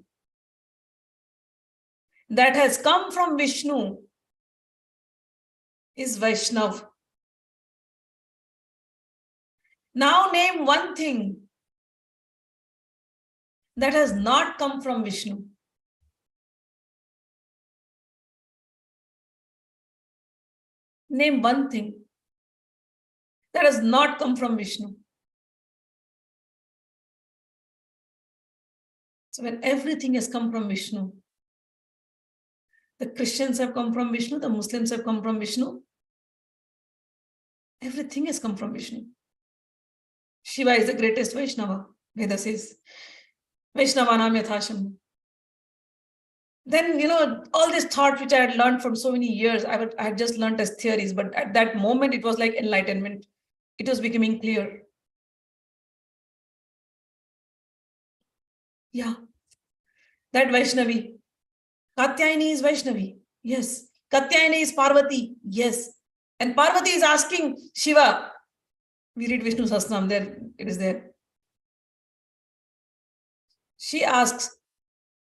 A: that has come from Vishnu is Vaishnav. Now name one thing that has not come from Vishnu. Name one thing that has not come from Vishnu. So when everything has come from Vishnu, the Christians have come from Vishnu, the Muslims have come from Vishnu, everything has come from Vishnu. Shiva is the greatest Vaishnava, Veda says. Vaishnavanam yathasham. Then, all this thought which I had learned from so many years, I had just learned as theories, but at that moment, it was like enlightenment. It was becoming clear. Yeah. That Vaishnavi. Katyayani is Vaishnavi. Yes. Katyayani is Parvati. Yes. And Parvati is asking Shiva. We read Vishnu Sahasranam there. It is there. She asks,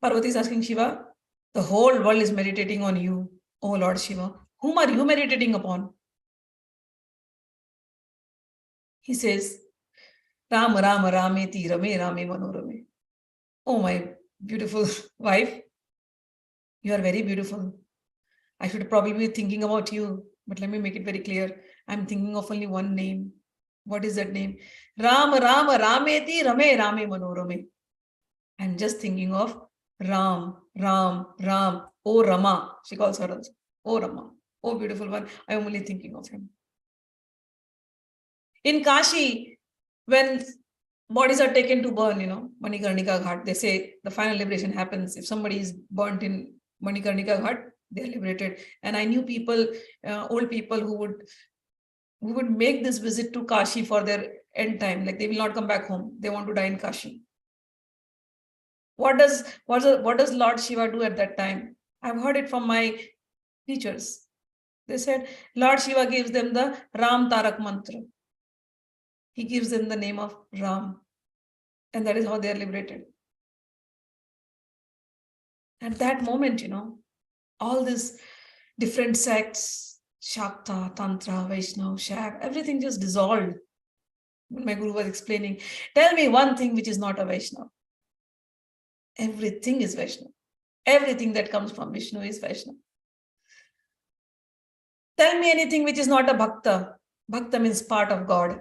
A: Parvati is asking Shiva, the whole world is meditating on you, O Lord Shiva. Whom are you meditating upon? He says, Ram Ram Rameti Rame Rame Manorame. Oh, my beautiful wife, you are very beautiful. I should probably be thinking about you, but let me make it very clear. I'm thinking of only one name. What is that name? Ram Ram Rameti Rame Rame Manorame. I'm just thinking of Ram, Ram, Ram, oh Rama. She calls her also. Oh Rama, oh beautiful one. I'm only thinking of him. In Kashi, when bodies are taken to burn, Manikarnika Ghat, they say the final liberation happens. If somebody is burnt in Manikarnika Ghat, they are liberated. And I knew people, old people who would make this visit to Kashi for their end time. Like they will not come back home. They want to die in Kashi. What does Lord Shiva do at that time? I've heard it from my teachers. They said Lord Shiva gives them the Ram Tarak mantra. He gives them the name of Ram. And that is how they are liberated. At that moment, all these different sects, Shakta, Tantra, Vaishnava, Shav, everything just dissolved. When my Guru was explaining, tell me one thing which is not a Vaishnava. Everything is Vaishnava. Everything that comes from Vishnu is Vaishnava. Tell me anything which is not a Bhakta. Bhakta means part of God.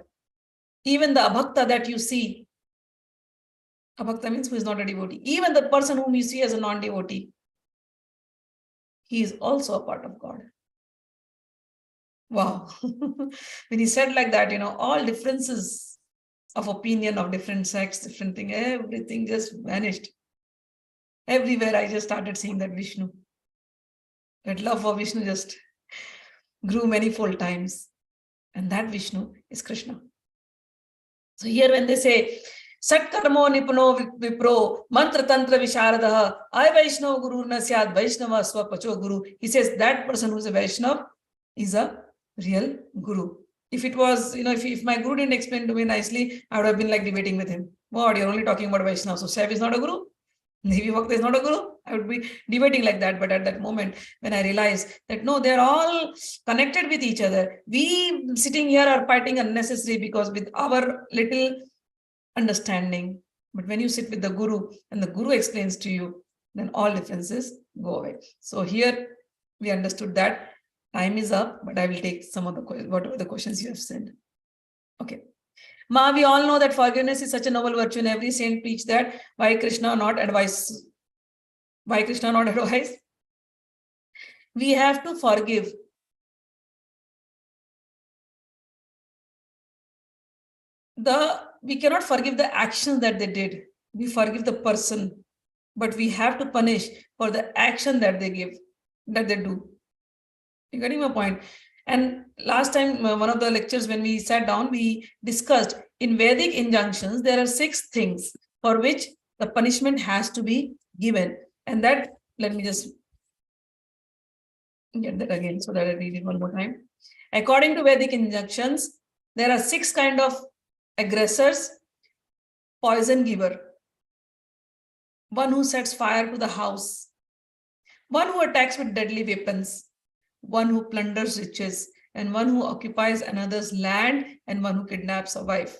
A: Even the Abhakta that you see, Abhakta means who is not a devotee. Even the person whom you see as a non-devotee, he is also a part of God. Wow. When he said like that, all differences of opinion of different sects, different thing, everything just vanished. Everywhere I just started seeing that Vishnu. That love for Vishnu just grew manifold times. And that Vishnu is Krishna. So here when they say, Sat karmo nipuno vipro, mantra tantra visharadaha, I Vaishnav guru nasyad Vaishnava swapacho guru. He says that person who is a Vaishnav is a real guru. If it was, if my guru didn't explain to me nicely, I would have been like debating with him. What, you're only talking about Vaishnav, so Shav is not a guru? Devi Bhakta is not a guru? I would be debating like that. But at that moment, when I realized that no, they're all connected with each other. We sitting here are fighting unnecessary because with our little understanding. But when you sit with the Guru and the Guru explains to you, then all differences go away. So here we understood that time is up, but I will take some of whatever the questions you have sent. Okay. Ma, we all know that forgiveness is such a noble virtue, and every saint preach that. Why Krishna not advise? Why Krishna not advise? We have to forgive. We cannot forgive the actions that they did. We forgive the person, but we have to punish for the action that they do. You getting my point? And last time, one of the lectures when we sat down, we discussed in Vedic injunctions, there are 6 things for which the punishment has to be given. And that, let me just get that again so that I read it one more time. According to Vedic injunctions, there are 6 kinds of aggressors. Poison giver, one who sets fire to the house, one who attacks with deadly weapons, one who plunders riches, and one who occupies another's land, and one who kidnaps a wife.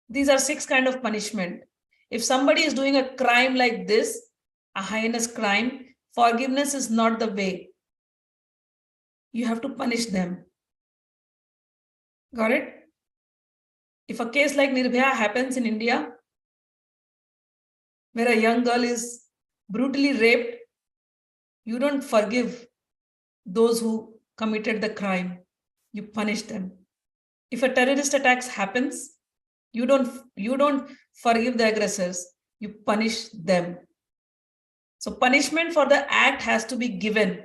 A: These are 6 kinds of punishment. If somebody is doing a crime like this, a heinous crime, forgiveness is not the way. You have to punish them. Got it? If a case like Nirbhaya happens in India, where a young girl is brutally raped, you don't forgive those who committed the crime. You punish them. If a terrorist attack happens, you don't forgive the aggressors. You punish them. So punishment for the act has to be given.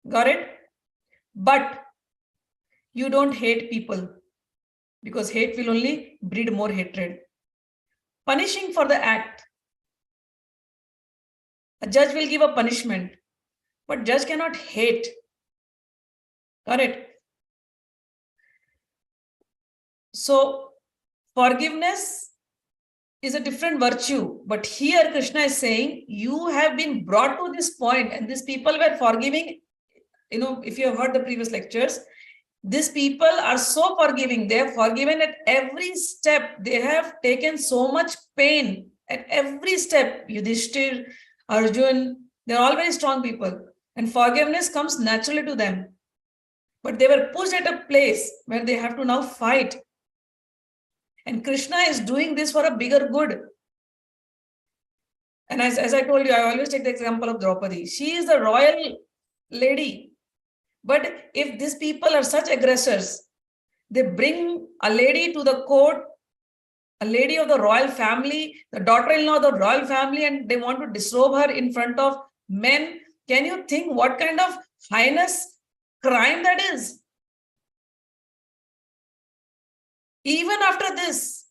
A: Got it? But you don't hate people, because hate will only breed more hatred. Punishing for the act. A judge will give a punishment, but judge cannot hate. Got it? So forgiveness is a different virtue. But here Krishna is saying, you have been brought to this point, and these people were forgiving. If you have heard the previous lectures, these people are so forgiving. They have forgiven at every step. They have taken so much pain at every step. Yudhishthir, Arjuna, they're all very strong people. And forgiveness comes naturally to them. But they were pushed at a place where they have to now fight. And Krishna is doing this for a bigger good. And as I told you, I always take the example of Draupadi. She is the royal lady. But if these people are such aggressors, they bring a lady to the court, a lady of the royal family, the daughter-in-law of the royal family, and they want to disrobe her in front of men. Can you think what kind of heinous crime that is? Even after this,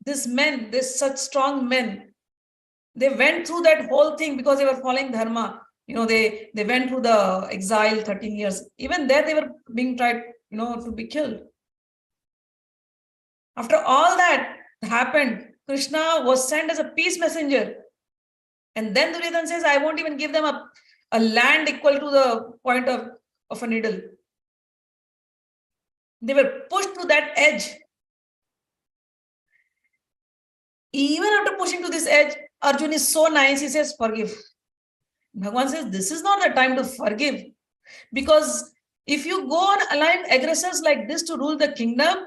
A: these men, these such strong men, they went through that whole thing because they were following dharma. They went through the exile 13 years. Even there, they were being tried, to be killed. After all that happened, Krishna was sent as a peace messenger. And then Duryodhana says, I won't even give them a land equal to the point of a needle. They were pushed to that edge. Even after pushing to this edge, Arjuna is so nice, he says, forgive. Bhagwan says, this is not the time to forgive. Because if you go on allowing aggressors like this to rule the kingdom,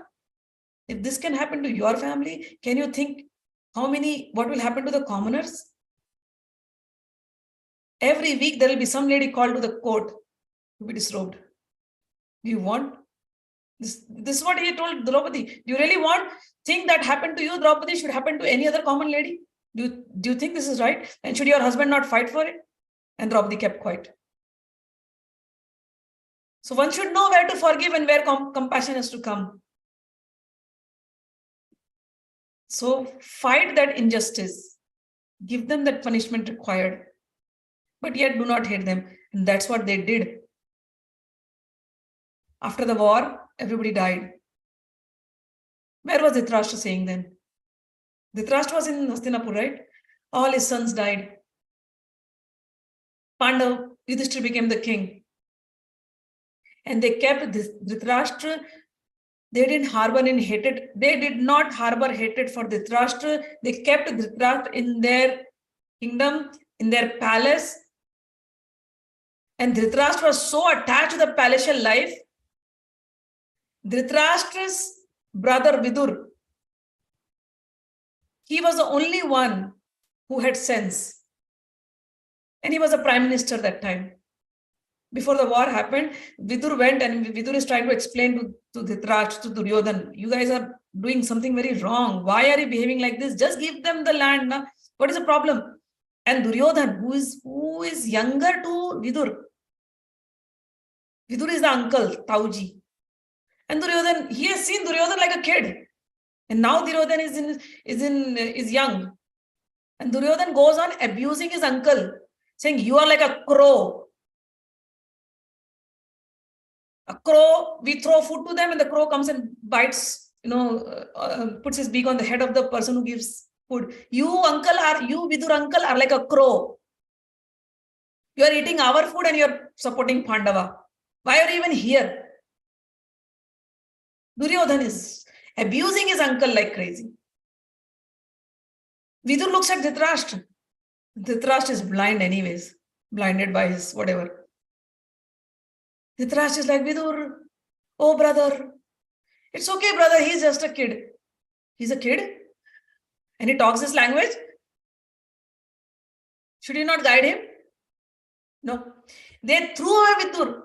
A: if this can happen to your family, can you think what will happen to the commoners? Every week there will be some lady called to the court to be disrobed. Do you want? This is what he told Draupadi. Do you really want thing that happened to you, Draupadi, should happen to any other common lady? Do you think this is right? And should your husband not fight for it? And Draupadi kept quiet. So one should know where to forgive and where compassion has to come. So fight that injustice. Give them that punishment required. But yet do not hate them. And that's what they did. After the war, everybody died. Where was Dhritarashtra saying then? Dhritarashtra was in Hastinapur, right? All his sons died. Pandav, Yudhishthira became the king. And they kept Dhritarashtra. They didn't harbor any hatred. They did not harbor hatred for Dhritarashtra. They kept Dhritarashtra in their kingdom, in their palace. And Dhritarashtra was so attached to the palatial life. Dhritarashtra's brother Vidur, he was the only one who had sense. And he was a prime minister that time. Before the war happened, Vidur went and Vidur is trying to explain to Dhritarashtra, to Duryodhana, you guys are doing something very wrong. Why are you behaving like this? Just give them the land. Na? What is the problem? And Duryodhana, who is younger to Vidur. Vidur is the uncle, Tauji. And Duryodhana, he has seen Duryodhana like a kid. And now Duryodhana is young. And Duryodhana goes on abusing his uncle, saying, you are like a crow. crow, we throw food to them and the crow comes and bites, puts his beak on the head of the person who gives food. You Vidur uncle are like a crow. You are eating our food and you're supporting Pandava. Why are you even here? Duryodhana is abusing his uncle like crazy. Vidur looks at Dhritarashtra. Dhritarashtra is blind anyways, blinded by his whatever. Dhritarashtra is like, Vidur, oh brother, it's okay, brother, he's just a kid. He's a kid? And he talks his language? Should you not guide him? No. They threw away Vidur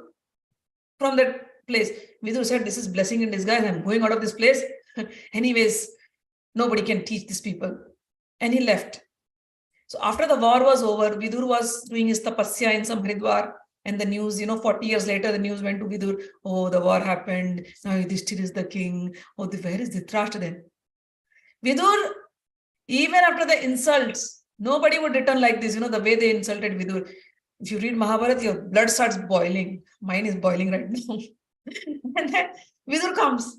A: from that place. Vidur said, this is blessing in disguise. I'm going out of this place. Anyways, nobody can teach these people. And he left. So after the war was over, Vidur was doing his tapasya in some Haridwar. And the news, 40 years later, the news went to Vidur. Oh, the war happened. Now Yudhishthira is the king. Oh, where is Dhritarashtra then? Vidur, even after the insults, nobody would return like this. The way they insulted Vidur. If you read Mahabharata, your blood starts boiling. Mine is boiling right now. And then Vidur comes.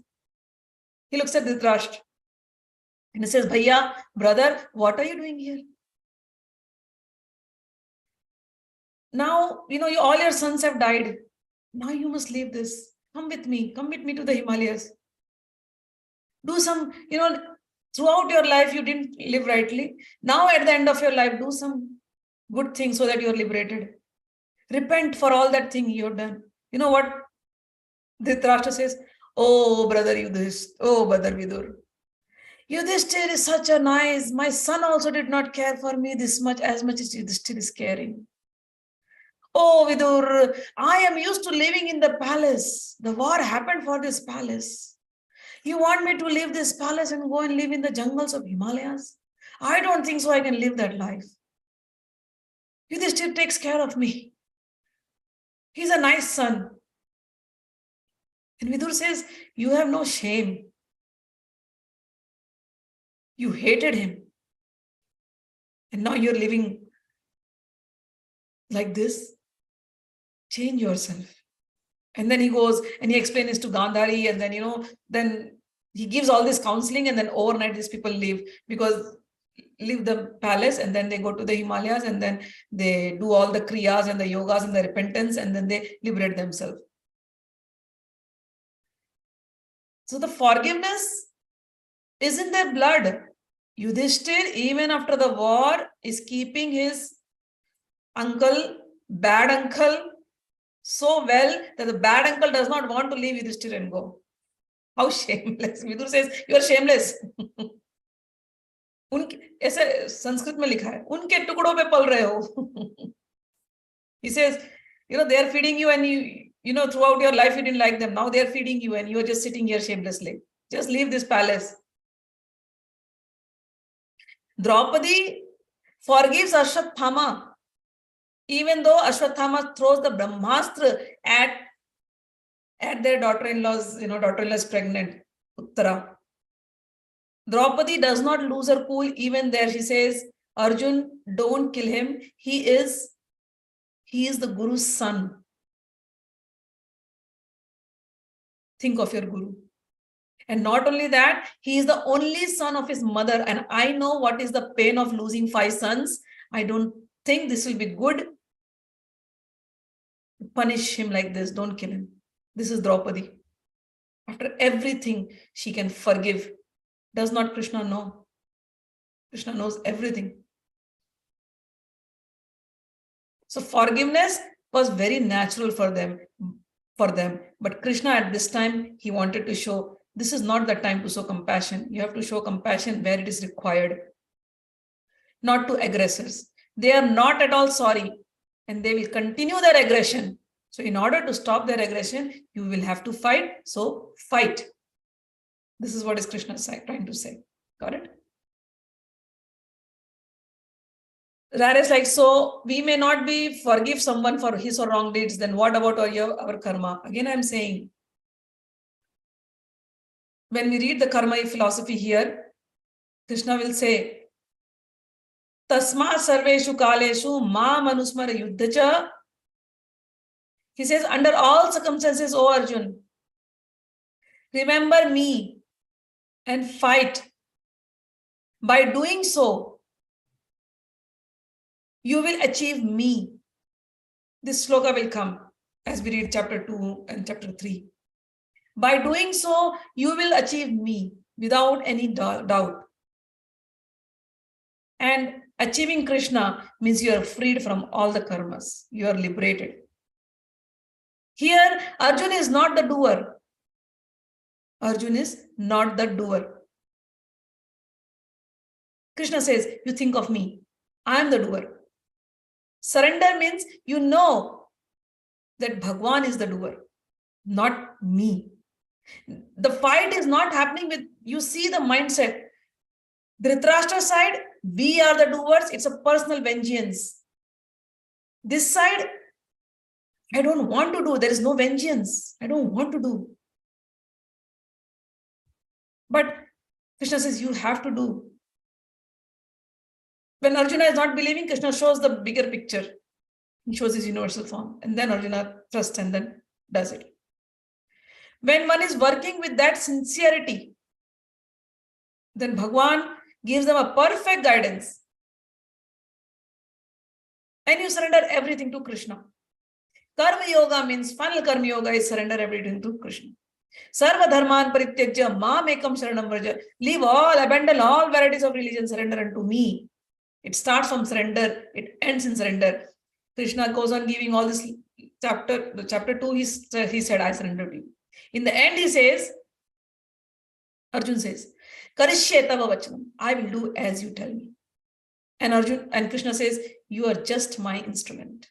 A: He looks at Dhritarashtra. And he says, Bhaiya, brother, what are you doing here? Now, all your sons have died. Now you must leave this. Come with me to the Himalayas. Do some, throughout your life, you didn't live rightly. Now at the end of your life, do some good things so that you're liberated. Repent for all that thing you've done. You know what Dhritarashtra says? Oh, brother Yudhishthira. Oh, brother Vidur. Yudhishthira is such a nice. My son also did not care for me this much as Yudhishthira is caring. Oh, Vidur, I am used to living in the palace. The war happened for this palace. You want me to leave this palace and go and live in the jungles of Himalayas? I don't think so I can live that life. Yudhishthira takes care of me. He's a nice son. And Vidur says, you have no shame. You hated him. And now you're living like this. Change yourself. And then he goes and he explains to Gandhari, and then, then he gives all this counseling, and then overnight these people leave the palace, and then they go to the Himalayas, and then they do all the kriyas and the yogas and the repentance, and then they liberate themselves. So the forgiveness is in their blood. Yudhishthira, even after the war, is keeping his bad uncle, so well that the bad uncle does not want to leave Yudhishthira and go. How shameless. Vidur says, you are shameless. ऐसे संस्कृत में लिखा है, उनके टुकड़ों पे पल रहे हो. He says, they are feeding you, and you throughout your life you didn't like them. Now they are feeding you and you are just sitting here shamelessly. Just leave this palace. Draupadi forgives Ashwathama, even though Ashwathama throws the Brahmastra at their daughter-in-law's, daughter-in-law is pregnant, Uttara. Draupadi does not lose her cool even there. She says, Arjun, don't kill him. He is the Guru's son. Think of your Guru. And not only that, he is the only son of his mother. And I know what is the pain of losing 5 sons. I don't think this will be good. Punish him like this. Don't kill him. This is Draupadi. After everything, she can forgive. Does not Krishna know? Krishna knows everything. So forgiveness was very natural for them. But Krishna at this time, he wanted to show, this is not the time to show compassion. You have to show compassion where it is required. Not to aggressors. They are not at all sorry. And they will continue their aggression. So in order to stop their aggression, you will have to fight. So fight. This is what is Krishna trying to say. Got it? That is like, so we may not forgive someone for his or wrong deeds. Then what about our karma? Again, I'm saying, when we read the karma philosophy here, Krishna will say, Tasma sarveshu kaleshu ma manusmara yuddhacha. He says, under all circumstances, O Arjun, remember me and fight. By doing so, you will achieve me. This shloka will come as we read chapter 2 and chapter 3. By doing so, you will achieve me without any doubt. And achieving Krishna means you are freed from all the karmas. You are liberated. Here, Arjuna is not the doer. Arjuna is not the doer. Krishna says, you think of me. I am the doer. Surrender means you know that Bhagwan is the doer, not me. The fight is not happening with, you see the mindset. Dhritarashtra's side, we are the doers. It's a personal vengeance. This side, I don't want to do. There is no vengeance. I don't want to do. But Krishna says, you have to do. When Arjuna is not believing, Krishna shows the bigger picture. He shows his universal form. And then Arjuna trusts and then does it. When one is working with that sincerity, then Bhagwan gives them a perfect guidance. And you surrender everything to Krishna. Karma yoga means, final karma yoga is surrender everything to Krishna. Sarva dharman parityajya mam ekam sharanam vraja. Leave all, abandon all varieties of religion, surrender unto me. It starts from surrender, it ends in surrender. Krishna goes on giving all this chapter. The chapter 2, he said, I surrender to you. In the end, he says, Arjuna says, Karishye tava vachanam. I will do as you tell me. And Krishna says, you are just my instrument.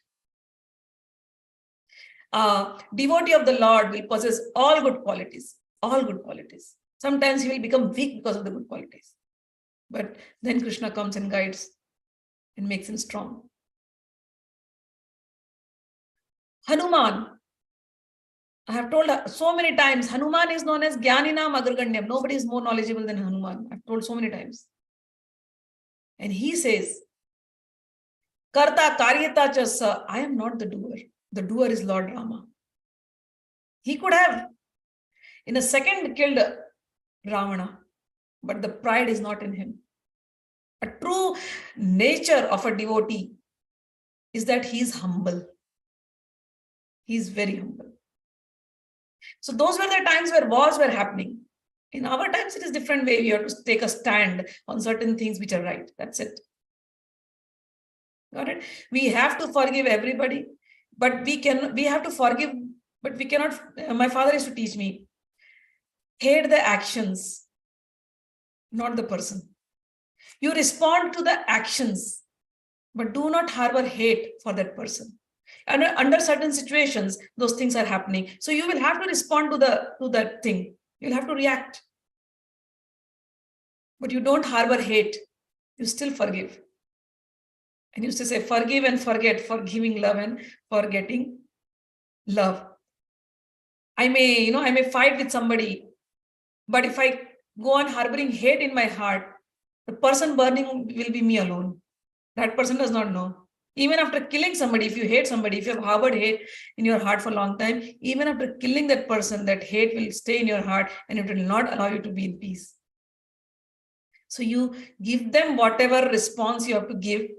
A: Devotee of the Lord will possess all good qualities. All good qualities. Sometimes he will become weak because of the good qualities. But then Krishna comes and guides and makes him strong. Hanuman. I have told so many times, Hanuman is known as Jnanina Agraganyam. Nobody is more knowledgeable than Hanuman. I've told so many times. And he says, Karta Karyata Chasa, I am not the doer. The doer is Lord Rama. He could have, in a second, killed Ravana, but the pride is not in him. A true nature of a devotee is that he is humble. He is very humble. So those were the times where wars were happening. In our times, it is a different way. We have to take a stand on certain things which are right. That's it. Got it? We have to forgive everybody, but we have to forgive, but we cannot. My father used to teach me, hate the actions, not the person. You respond to the actions, but do not harbor hate for that person. And under certain situations, those things are happening. So you will have to respond to that thing. You'll have to react. But you don't harbor hate. You still forgive. And you used to say, forgive and forget, forgiving love and forgetting love. I may fight with somebody, but if I go on harboring hate in my heart, the person burning will be me alone. That person does not know. Even after killing somebody, if you hate somebody, if you have harbored hate in your heart for a long time, even after killing that person, that hate will stay in your heart and it will not allow you to be in peace. So you give them whatever response you have to give.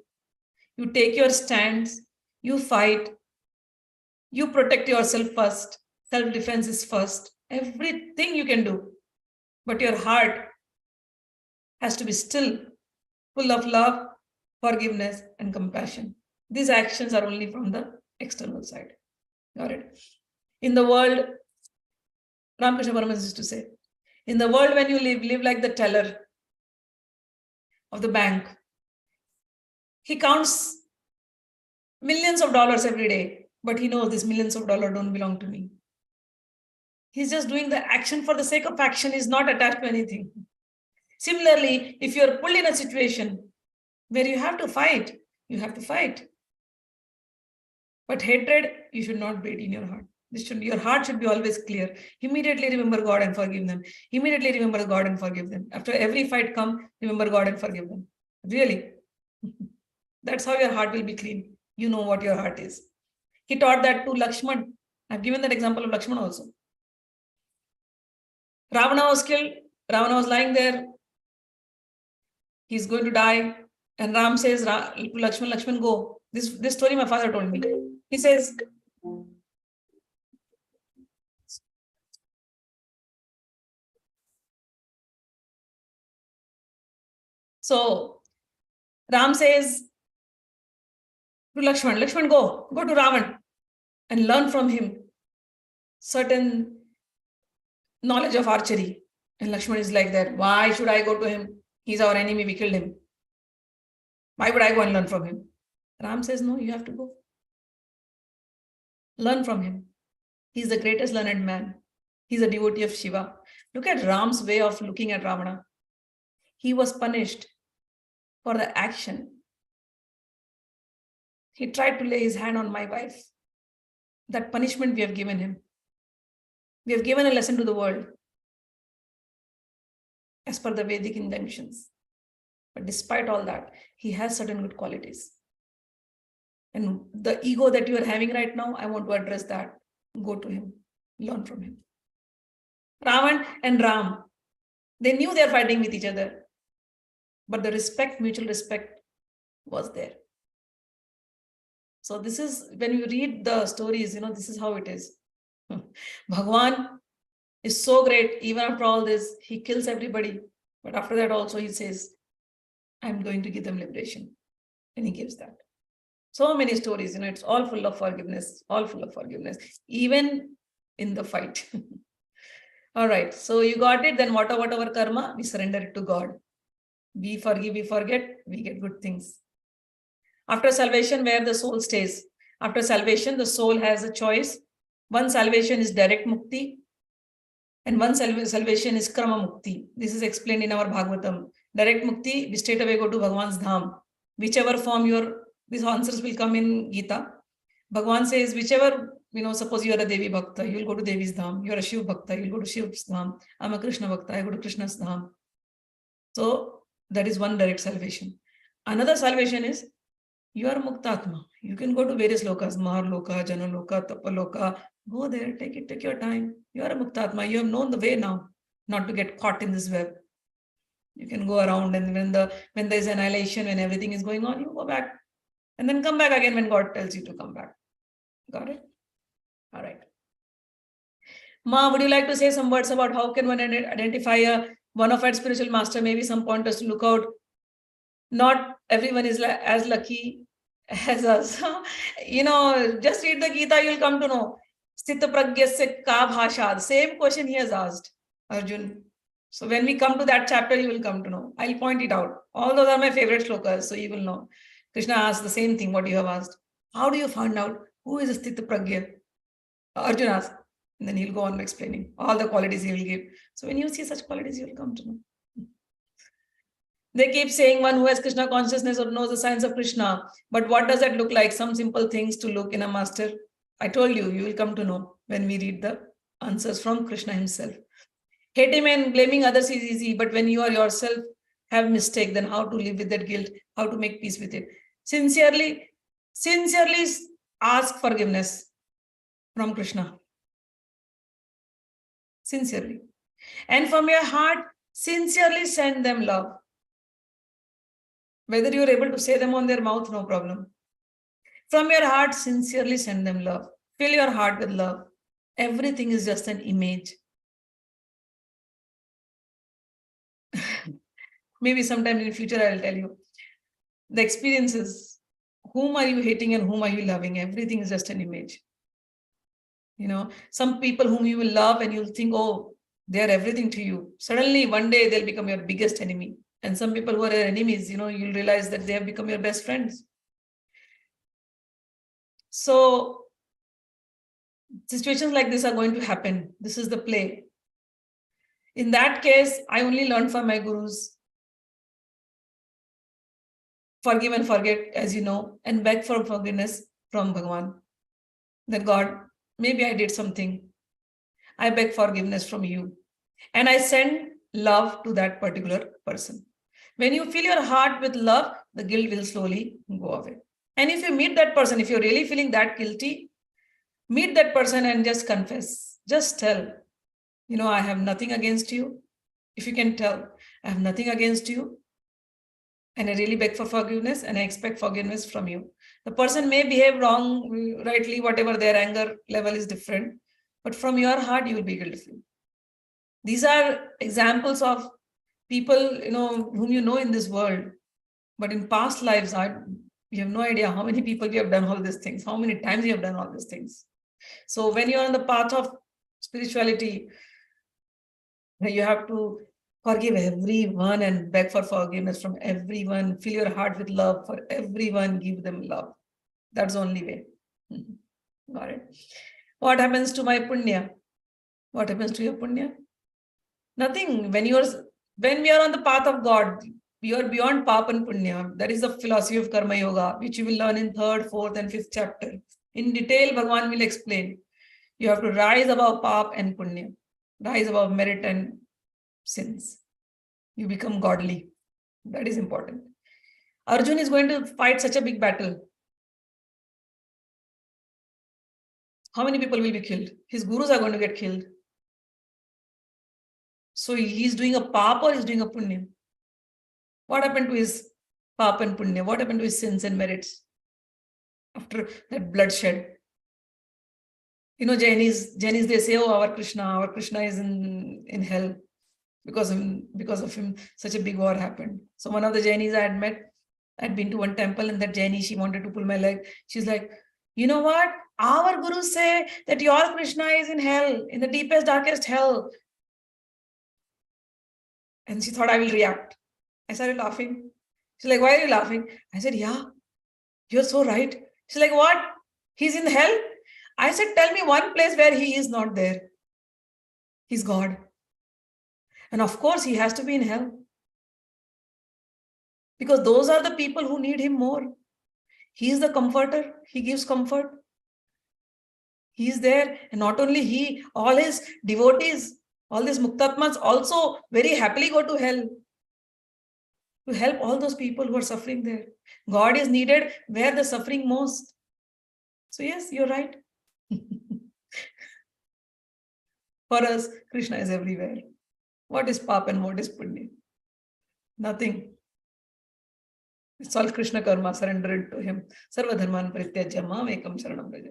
A: You take your stands, you fight, you protect yourself first. Self-defense is first. Everything you can do. But your heart has to be still, full of love, forgiveness, and compassion. These actions are only from the external side. Got it? In the world, Ramakrishna Paramahansa used to say, in the world when you live like the teller of the bank. He counts millions of dollars every day, but he knows these millions of dollars don't belong to me. He's just doing the action for the sake of action, is not attached to anything. Similarly, if you're pulled in a situation where you have to fight, you have to fight. But hatred, you should not breed in your heart. Your heart should be always clear. Immediately remember God and forgive them. Immediately remember God and forgive them. After every fight come, remember God and forgive them. Really. That's how your heart will be clean. You know what your heart is. He taught that to Lakshman I've given that example of Lakshmana also. Ravana was killed. Ravana was lying there. He's going to die. And Ram says to Lakshman, Lakshman, go. This story my father told me. He says, so Ram says to Lakshman, Lakshman, go to Ravan and learn from him certain knowledge of archery. And Lakshman is like that. Why should I go to him? He's our enemy. We killed him. Why would I go and learn from him? Ram says, no, you have to go. Learn from him. He's the greatest learned man. He's a devotee of Shiva. Look at Ram's way of looking at Ravana. He was punished for the action. He tried to lay his hand on my wife. That punishment we have given him. We have given a lesson to the world as per the Vedic injunctions. But despite all that, he has certain good qualities. And the ego that you are having right now, I want to address that. Go to him. Learn from him. Ravan and Ram, they knew they are fighting with each other. But the respect, mutual respect was there. So this is, when you read the stories, this is how it is. Bhagwan is so great. Even after all this, he kills everybody. But after that also he says, I'm going to give them liberation. And he gives that. So many stories, it's all full of forgiveness, even in the fight. All right, so you got it. Then whatever karma, we surrender it to God. We forgive, we forget, we get good things. After salvation, where the soul stays. After salvation, the soul has a choice. One salvation is direct mukti, and one salvation is krama mukti. This is explained in our Bhagavatam. Direct mukti, we straight away go to Bhagwan's dham. Whichever form these answers will come in Gita. Bhagwan says, whichever, suppose you are a Devi Bhakta, you will go to Devi's dham. You are a Shiv Bhakta, you will go to Shiv's dham. I'm a Krishna Bhakta, I go to Krishna's dham. So that is one direct salvation. Another salvation is, you are Muktatma. You can go to various lokas, Maharloka, Janaloka, Tapaloka. Go there, take your time. You are a Muktatma. You have known the way now, not to get caught in this web. You can go around, and when there is annihilation, when everything is going on, you go back. And then come back again when God tells you to come back. Got it? All right. Ma, would you like to say some words about how can one identify a bona fide spiritual master? Maybe some pointers to look out. Not everyone is as lucky as us. Just read the Gita, you'll come to know. Sthita pragyasya ka bhashad. Same question he has asked Arjuna. So when we come to that chapter, you will come to know. I'll point it out. All those are my favorite shlokas, so you will know. Krishna asked the same thing what you have asked. How do you find out who is a Sthita pragya? Arjuna asked. And then he'll go on explaining all the qualities he will give. So when you see such qualities, you will come to know. They keep saying one who has Krishna consciousness or knows the science of Krishna. But what does that look like? Some simple things to look in a master. I told you, you will come to know when we read the answers from Krishna himself. Hating and blaming others is easy, but when you are yourself have mistake, then how to live with that guilt, how to make peace with it. Sincerely ask forgiveness from Krishna. Sincerely. And from your heart, sincerely send them love. Whether you are able to say them on their mouth, no problem. From your heart, sincerely send them love. Fill your heart with love. Everything is just an image. Maybe sometime in the future, I'll tell you. The experiences, whom are you hating and whom are you loving? Everything is just an image. Some people whom you will love and you'll think, oh, they are everything to you. Suddenly, one day, they'll become your biggest enemy. And some people who are your enemies, you'll realize that they have become your best friends. So, situations like this are going to happen. This is the play. In that case, I only learned from my gurus. Forgive and forget, as you know, and beg for forgiveness from Bhagwan. That God, maybe I did something. I beg forgiveness from you. And I send love to that particular person. When you fill your heart with love, the guilt will slowly go away. And if you meet that person, if you're really feeling that guilty, Meet that person and just confess. Just tell, I have nothing against you. If you can tell, I have nothing against you. And I really beg for forgiveness and I expect forgiveness from you. The person may behave wrong, rightly, whatever their anger level is different. But from your heart, you will be guilt-free. These are examples of people, whom you know in this world. But in past lives, you have no idea how many people you have done all these things, how many times you have done all these things. So when you're on the path of spirituality, you have to forgive everyone and beg for forgiveness from everyone. Fill your heart with love for everyone. Give them love. That's the only way. Got it. What happens to my punya? What happens to your punya? Nothing. When we are on the path of God, we are beyond pap and punya. That is the philosophy of karma yoga, which you will learn in 3rd, 4th, and 5th chapter. In detail, Bhagwan will explain. You have to rise above pap and punya, rise above merit and sins. You become godly. That is important. Arjuna is going to fight such a big battle. How many people will be killed? His gurus are going to get killed. So he's doing a pap or he's doing a punya? What happened to his pap and punya? What happened to his sins and merits after that bloodshed? Jainis, they say, oh, our Krishna is in hell. Because of him, such a big war happened. So one of the Jainis I had met, I'd been to one temple, and that Jaini, she wanted to pull my leg. She's like, you know what? Our gurus say that your Krishna is in hell, in the deepest, darkest hell. And she thought I will react. I started laughing. She's like, why are you laughing? I said, yeah, you're so right. She's like, what? He's in hell? I said, tell me one place where he is not there. He's God. And of course, he has to be in hell. Because those are the people who need him more. He is the comforter. He gives comfort. He is there. And not only he, all his devotees, all these muktatmas also very happily go to hell to help all those people who are suffering there. God is needed where the suffering most. So yes, you're right. For us, Krishna is everywhere. What is pap and what is punya? Nothing. It's all Krishna karma, surrender it to him. Sarva dharman parityajya mam ekam sharanam vraja.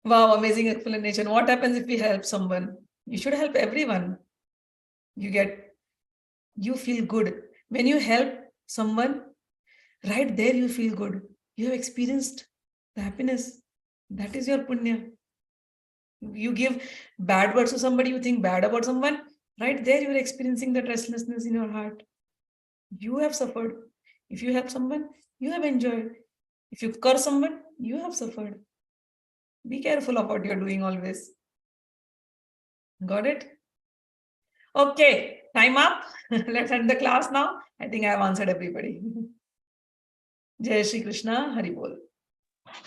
A: Wow, amazing explanation. What happens if we help someone? You should help everyone. You feel good. When you help someone, right there you feel good. You have experienced the happiness. That is your punya. You give bad words to somebody, you think bad about someone, right there you are experiencing that restlessness in your heart. You have suffered. If you help someone, you have enjoyed. If you curse someone, you have suffered. Be careful of what you're doing always. Got it? Okay, time up. Let's end the class now. I think I have answered everybody. Jai Shri Krishna, Hari Bol.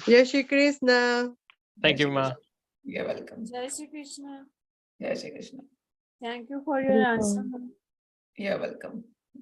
B: Jai Shri Krishna.
C: Thank you, Ma.
A: You're welcome.
D: Jai Shri Krishna.
A: Jai Shri Krishna.
D: Thank you for your answer.
A: You're welcome.